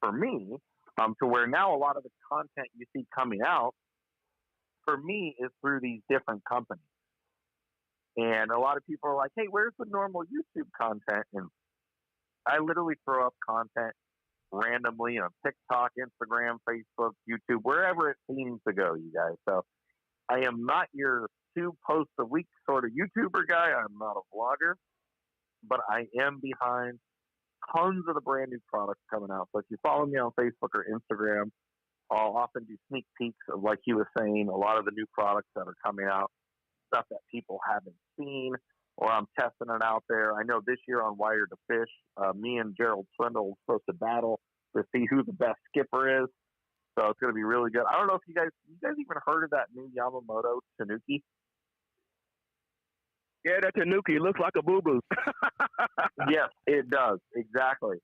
for me, to where now a lot of the content you see coming out for me is through these different companies. And a lot of people are like, hey, where's the normal YouTube content? And I literally throw up content randomly on TikTok, Instagram, Facebook, YouTube, wherever it seems to go, you guys. So I am not your 2 posts a week sort of YouTuber guy. I'm not a vlogger, but I am behind tons of the brand new products coming out. So if you follow me on Facebook or Instagram, I'll often do sneak peeks of, like he was saying, a lot of the new products that are coming out, stuff that people haven't seen, or I'm testing it out there. I know this year on Wire to Fish, me and Gerald Swindle are supposed to battle to see who the best skipper is. So it's going to be really good. I don't know if you guys even heard of that new Yamamoto Tanuki? Yeah, that Tanuki looks like a boo-boo. Yes, it does. Exactly.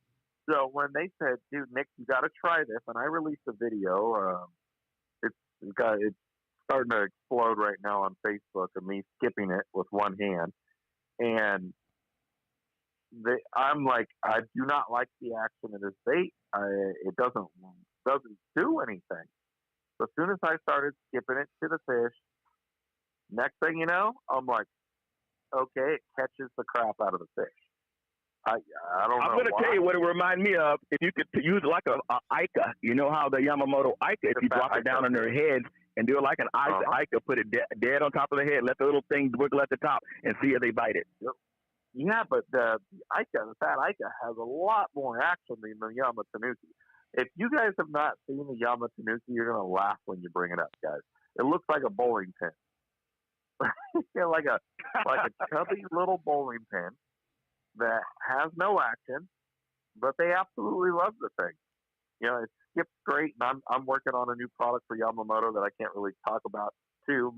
So when they said, dude, Nick, you got to try this, and I released a video. It's starting to explode right now on Facebook of me skipping it with one hand. And I'm like, I do not like the action of this bait. It doesn't do anything. So as soon as I started skipping it to the fish, next thing you know, I'm like, okay, it catches the crap out of the fish. I don't know. I'm going to tell you what it reminds me of. If you could use like a Ica, you know how the Yamamoto Ica, if you drop it down on their heads and do it like an Ica, put it dead on top of the head, let the little thing wiggle at the top, and see if they bite it. Yep. Yeah, but the fat Ica has a lot more action than the Yama Tanuki. If you guys have not seen the Yama Tanuki, you're going to laugh when you bring it up, guys. It looks like a bowling pin. like a chubby little bowling pin that has no action, but they absolutely love the thing. You know, it skips great, and I'm working on a new product for Yamamoto that I can't really talk about too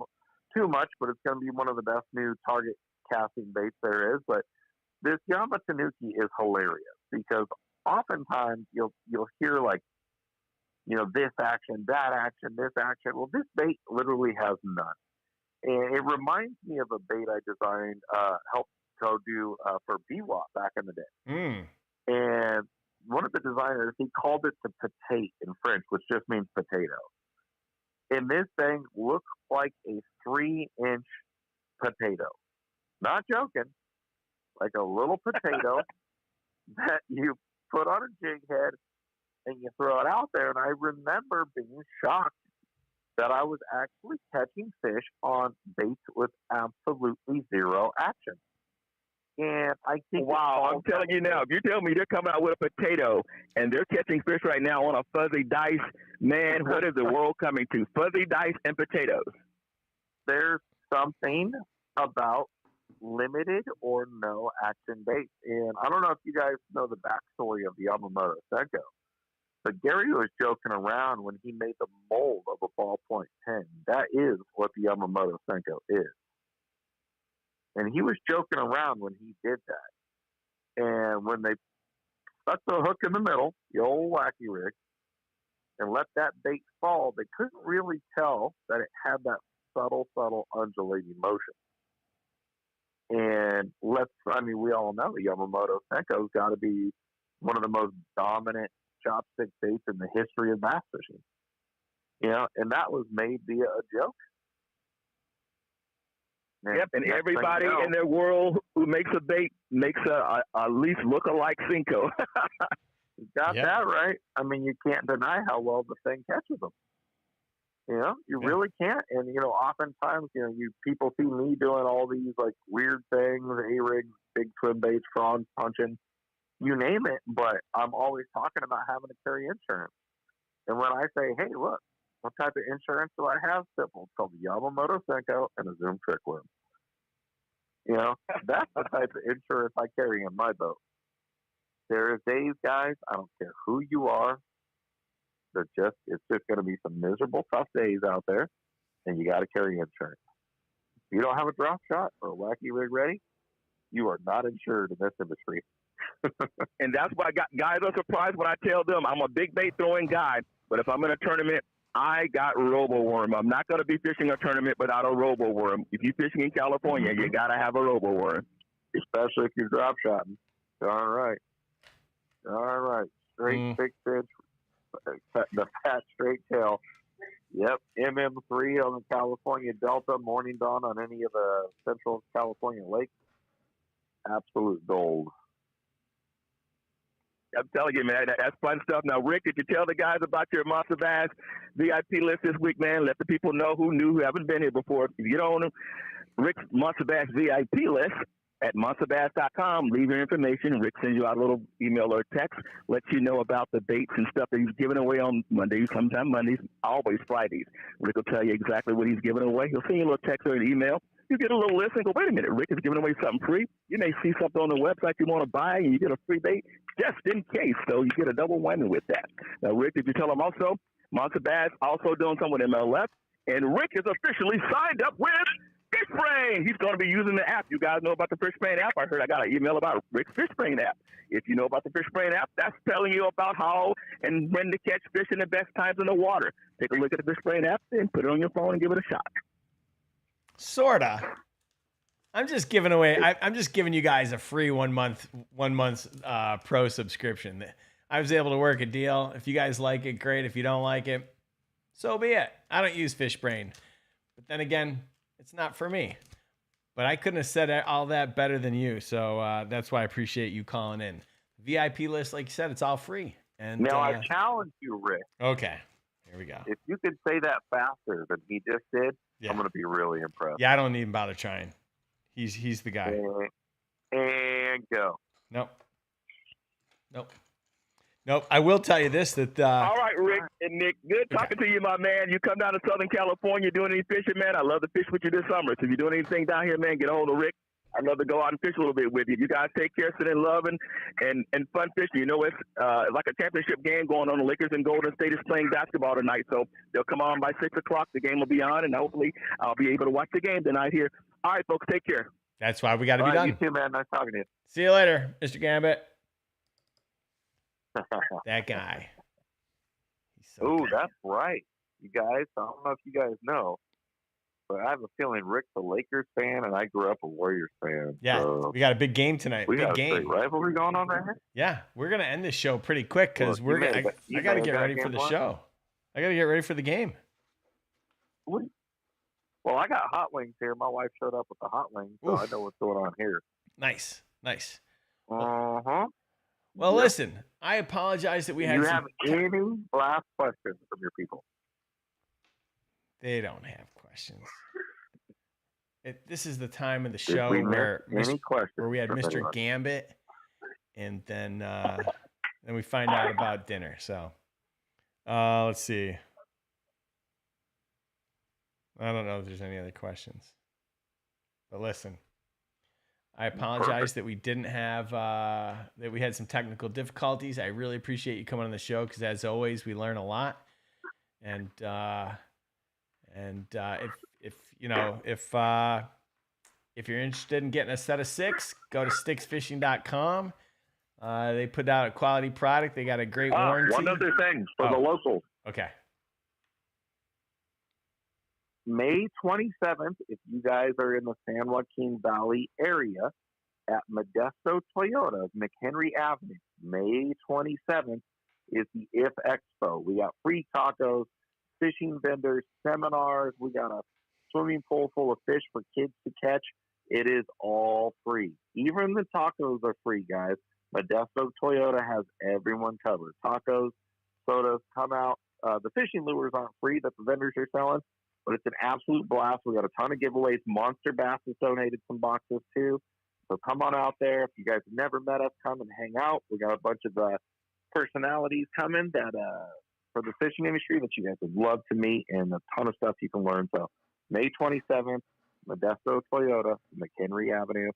much, but it's going to be one of the best new target casting baits there is. But this Yama Tanuki is hilarious because oftentimes you'll hear like, you know, this action, that action, this action. Well, this bait literally has none. And it reminds me of a bait I designed, helped go do for BWAP back in the day. And one of the designers, he called it the patate in French, which just means potato. And this thing looks like a 3-inch potato. Not joking. Like a little potato that you put on a jig head and you throw it out there. And I remember being shocked that I was actually catching fish on baits with absolutely zero action. And I think wow, I'm telling you now, if you tell me they're coming out with a potato and they're catching fish right now on a fuzzy dice, man, what is the world coming to? Fuzzy dice and potatoes. there's something about limited or no action baits. And I don't know if you guys know the backstory of the Yamamoto Senko, but Gary was joking around when he made the mold of a ballpoint pen. That is what the Yamamoto Senko is. And he was joking around when he did that. And when they stuck the hook in the middle, the old wacky rig, and let that bait fall, they couldn't really tell that it had that subtle undulating motion. And we all know the Yamamoto Senko's got to be one of the most dominant chopstick baits in the history of bass fishing. And that was made via a joke. And everybody in their world who makes a bait makes a at least look-alike Senko. You got that right. You can't deny how well the thing catches them. You really can't. And, oftentimes, you people see me doing all these, like, weird things, A-rigs, big twin baits, frogs punching, you name it. But I'm always talking about having to carry insurance. And when I say, hey, look, what type of insurance do I have? Simple. It's called the Yamamoto Senko and a Zoom trick worm. That's the type of insurance I carry in my boat. There are days, guys, I don't care who you are, it's just going to be some miserable, tough days out there, and you got to carry insurance. If you don't have a drop shot or a wacky rig ready, you are not insured in this industry. And that's why guys are surprised when I tell them I'm a big bait throwing guy, but if I'm in a tournament, I got robo worm. I'm not going to be fishing a tournament without a robo worm. If you're fishing in California, you got to have a robo worm. Especially if you're drop shotting. All right. Straight big fish, the fat straight tail. Yep, MM3 on the California Delta, Morning Dawn on any of the Central California lakes. Absolute gold. I'm telling you, man, that's fun stuff. Now, Rick, did you tell the guys about your Monster Bass VIP list this week, man? Let the people know who haven't been here before. If you don't know Rick's Monster Bass VIP list at monsterbass.com, leave your information. Rick sends you out a little email or text, lets you know about the baits and stuff that he's giving away on Mondays, sometimes Mondays, always Fridays. Rick will tell you exactly what he's giving away. He'll send you a little text or an email. You get a little list and go, wait a minute, Rick is giving away something free. You may see something on the website you want to buy and you get a free bait just in case. So you get a double whammy with that. Now, Rick, did you tell him also, Monster Bass also doing something with MLF, and Rick is officially signed up with FishBrain. He's going to be using the app. You guys know about the FishBrain app? I heard I got an email about Rick's FishBrain app. If you know about the FishBrain app, that's telling you about how and when to catch fish in the best times in the water. Take a look at the FishBrain app and put it on your phone and give it a shot. Sorta. I'm just giving away. I'm just giving you guys a free 1 month pro subscription. I was able to work a deal. If you guys like it, great. If you don't like it, so be it. I don't use FishBrain, but then again, it's not for me. But I couldn't have said all that better than you, so that's why I appreciate you calling in. VIP list, like you said, it's all free. And now I challenge you, Rick. Okay, here we go. If you could say that faster than he just did, I'm going to be really impressed. Yeah, I don't even bother trying. He's the guy. And go. Nope. I will tell you this, that all right, Rick and Nick, good talking to you, my man. You come down to Southern California doing any fishing, man. I love to fish with you this summer. So if you're doing anything down here, man, get a hold of Rick. I'd love to go out and fish a little bit with you. You guys take care, send in love and fun fishing. You know, it's like a championship game going on. The Lakers and Golden State is playing basketball tonight, so they'll come on by 6 o'clock. The game will be on, and hopefully I'll be able to watch the game tonight here. All right, folks, take care. That's why we got to be done. You too, man. Nice talking to you. See you later, Mr. Gambit. That guy. Oh, that's right. You guys, I don't know if you guys know, but I have a feeling Rick's a Lakers fan, and I grew up a Warriors fan. Yeah, so we got a big game tonight. We big got game. a rivalry going on right here. Yeah, we're gonna end this show pretty quick because I got to get ready for the show. I got to get ready for the game. Well, I got hot wings here. My wife showed up with the hot wings, so I know what's going on here. Nice. Uh-huh. Well, listen, I apologize that we had. You have any last questions from your people? They don't have questions. this is the time of the show where we had Mr. Gambit, and then we find out about dinner. So let's see. I don't know if there's any other questions, but listen, I apologize that we didn't have that we had some technical difficulties. I really appreciate you coming on the show because, as always, we learn a lot. And if you're interested in getting a set of 6, go to sticksfishing.com. They put out a quality product. They got a great warranty. One other thing for the locals. Okay. May 27th, if you guys are in the San Joaquin Valley area at Modesto Toyota, McHenry Avenue, May 27th is the IF Expo. We got free tacos, fishing vendors, seminars. We got a swimming pool full of fish for kids to catch. It is all free. Even the tacos are free, guys. Modesto Toyota has everyone covered. Tacos, sodas, come out. The fishing lures aren't free that the vendors are selling, but it's an absolute blast. We got a ton of giveaways. Monster Bass has donated some boxes too. So come on out there. If you guys have never met us, come and hang out. We got a bunch of personalities coming that for the fishing industry that you guys would love to meet, and a ton of stuff you can learn. So May 27th, Modesto Toyota, McHenry Avenue,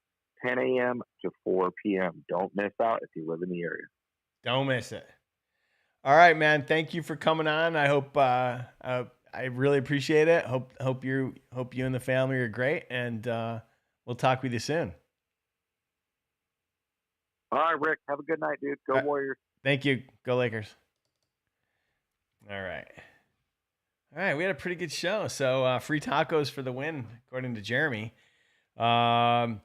10 a.m. to 4 p.m. Don't miss out if you live in the area. Don't miss it. All right, man. Thank you for coming on. I hope I really appreciate it. Hope you and the family are great, and we'll talk with you soon. All right, Rick. Have a good night, dude. Go Warriors. Thank you. Go Lakers. All right. We had a pretty good show. So free tacos for the win, according to Jeremy. Anytime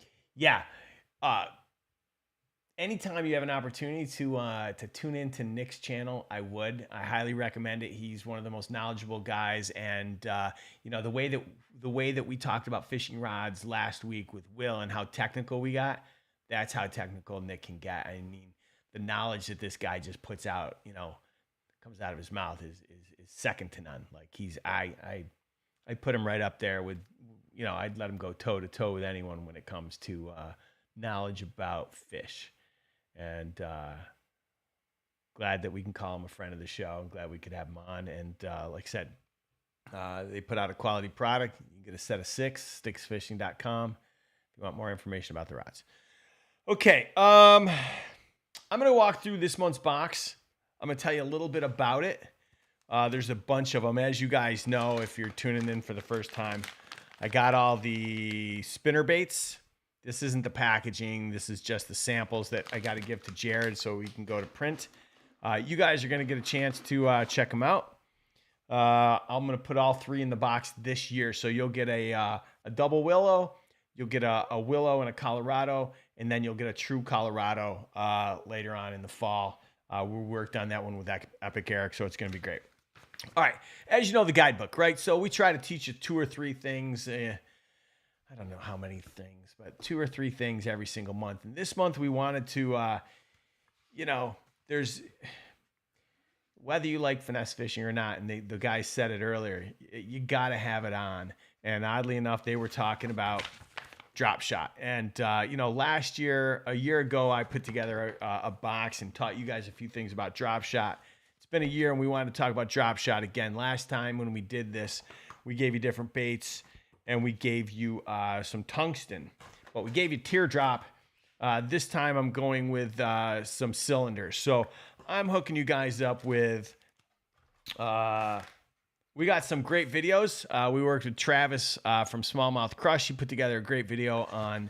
you have an opportunity to tune into Nick's channel, I highly recommend it. He's one of the most knowledgeable guys, and the way that we talked about fishing rods last week with Will and how technical we got, that's how technical Nick can get. I mean, the knowledge that this guy just puts out, comes out of his mouth is second to none. Like I put him right up there with, I'd let him go toe to toe with anyone when it comes to knowledge about fish. And glad that we can call him a friend of the show. I'm glad we could have him on. And like I said, they put out a quality product. You can get a set of 6, sticksfishing.com, if you want more information about the rods. Okay, I'm going to walk through this month's box. I'm going to tell you a little bit about it. There's a bunch of them. As you guys know, if you're tuning in for the first time, I got all the spinner baits. This isn't the packaging. This is just the samples that I got to give to Jared so we can go to print. You guys are going to get a chance to check them out. I'm going to put all 3 in the box this year. So you'll get a double willow, you'll get a willow and a Colorado, and then you'll get a true Colorado later on in the fall. We worked on that one with Epic Eric, so it's going to be great. All right. As you know, the guidebook, right? So we try to teach you 2 or 3 things. I don't know how many things, but 2 or 3 things every single month. And this month we wanted to, there's, whether you like finesse fishing or not, and the guy said it earlier, you got to have it on. And oddly enough, they were talking about drop shot. And, last year, a year ago, I put together a box and taught you guys a few things about drop shot. It's been a year and we wanted to talk about drop shot again. Last time when we did this, we gave you different baits and we gave you some tungsten, but we gave you teardrop. This time I'm going with some cylinders. So I'm hooking you guys up with, we got some great videos. We worked with Travis from Smallmouth Crush. He put together a great video on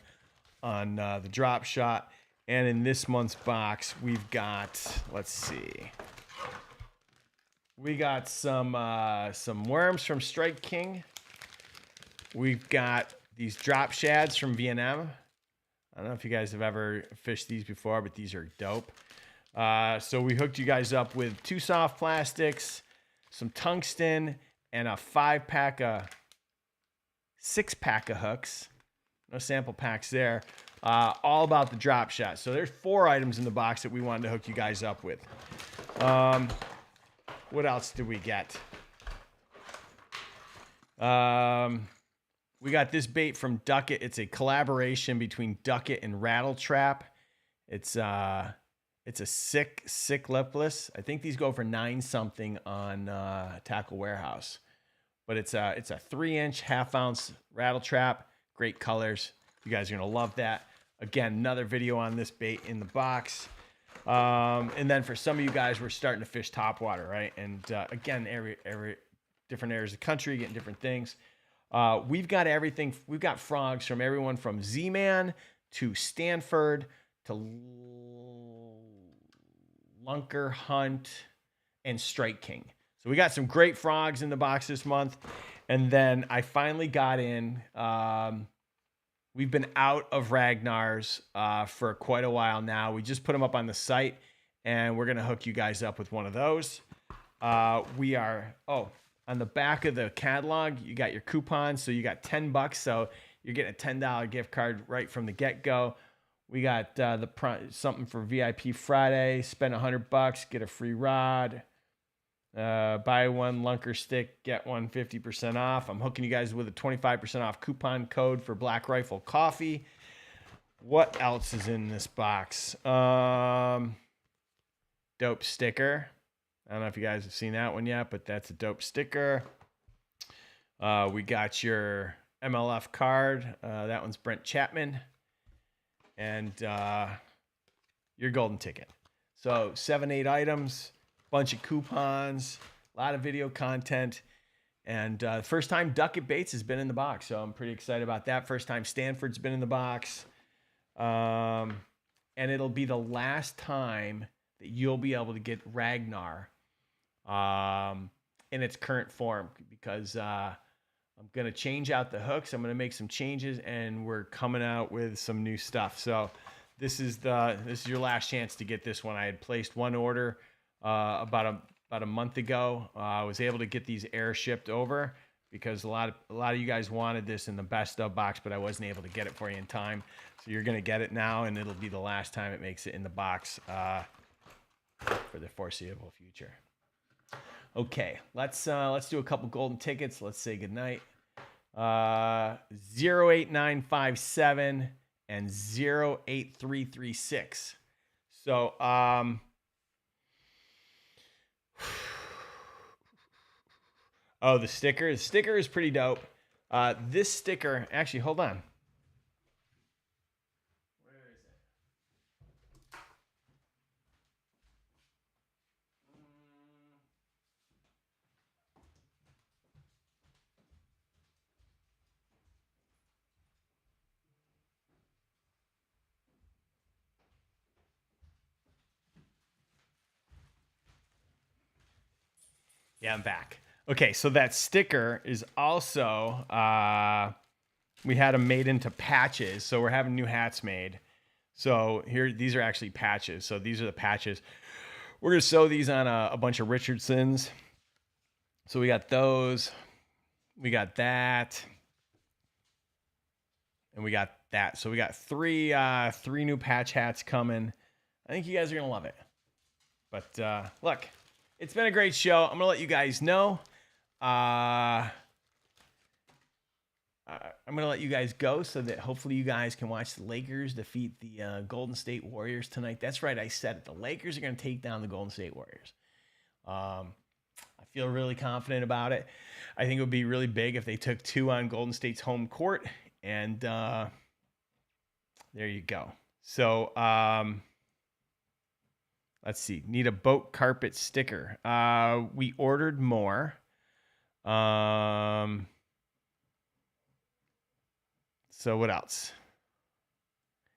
the drop shot. And in this month's box, we've got, let's see. We got some worms from Strike King. We've got these drop shads from Vietnam. I don't know if you guys have ever fished these before, but these are dope. So we hooked you guys up with 2 soft plastics, some tungsten, and a 6-pack of hooks. No sample packs there. All about the drop shot. So there's 4 items in the box that we wanted to hook you guys up with. What else did we get? we got this bait from Duckett. It's a collaboration between Duckett and Rattle Trap. It's a sick lipless. I think these go for 9 something on Tackle Warehouse. But it's a 3-inch, 1/2 ounce Rattle Trap. Great colors. You guys are gonna love that. Again, another video on this bait in the box. And then for some of you guys, we're starting to fish topwater, right? And again, every different areas of the country getting different things. We've got everything. We've got frogs from everyone from Z-Man to Stanford to Lunker Hunt and Strike King. So we got some great frogs in the box this month. And then I finally got in. We've been out of Ragnar's for quite a while now. We just put them up on the site, and we're going to hook you guys up with one of those. We are, on the back of the catalog, you got your coupons. So you got $10. So you're getting a $10 gift card right from the get-go. We got something for VIP Friday. Spend $100, get a free rod. Buy one Lunker stick, get one 50% off. I'm hooking you guys with a 25% off coupon code for Black Rifle Coffee. What else is in this box? Dope sticker. I don't know if you guys have seen that one yet, but that's a dope sticker. We got your MLF card. That one's Brent Chapman. And your golden ticket. So 7-8 items. Bunch of coupons, a lot of video content, and first time Duckett Baits has been in the box, so I'm pretty excited about that. First time Stanford's been in the box, and it'll be the last time that you'll be able to get Ragnar in its current form, because I'm going to change out the hooks. I'm going to make some changes, and we're coming out with some new stuff. So this is your last chance to get this one. I had placed one order about a month ago. I was able to get these air shipped over because a lot of you guys wanted this in the best of box, but I wasn't able to get it for you in time. So you're gonna get it now, and it'll be the last time it makes it in the box for the foreseeable future. Okay, let's do a couple golden tickets. Let's say goodnight. 08957 and 08336. So the sticker. The sticker is pretty dope. This sticker, actually, hold on. Where is it? Yeah, I'm back. Okay, so that sticker is also, we had them made into patches. So we're having new hats made. So here, these are actually patches. So these are the patches. We're going to sew these on a bunch of Richardsons. So we got those. We got that. And we got that. So we got three new patch hats coming. I think you guys are going to love it. But look, it's been a great show. I'm going to let you guys know. I'm going to let you guys go so that hopefully you guys can watch the Lakers defeat the Golden State Warriors tonight. That's right. I said it. The Lakers are going to take down the Golden State Warriors. I feel really confident about it. I think it would be really big if they took 2 on Golden State's home court. And there you go. So let's see. Need a boat carpet sticker. We ordered more. So what else?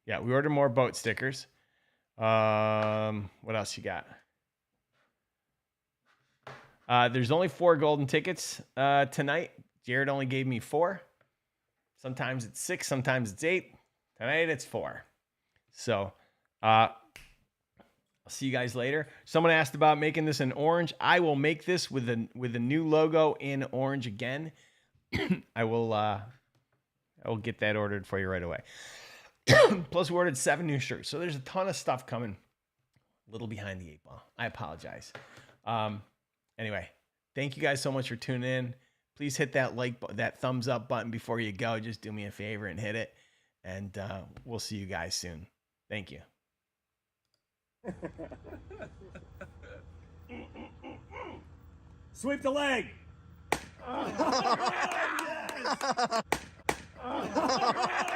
Yeah, we ordered more boat stickers. What else you got? There's only 4 golden tickets tonight. Jared only gave me 4. Sometimes it's 6, sometimes it's 8. Tonight it's 4. So I'll see you guys later. Someone asked about making this in orange. I will make this with a new logo in orange again. I will get that ordered for you right away. Plus, we ordered 7 new shirts. So there's a ton of stuff coming. A little behind the 8 ball. I apologize. Anyway, thank you guys so much for tuning in. please hit that that thumbs up button before you go. Just do me a favor and hit it. And we'll see you guys soon. Thank you. Sweep the leg. Oh, yes.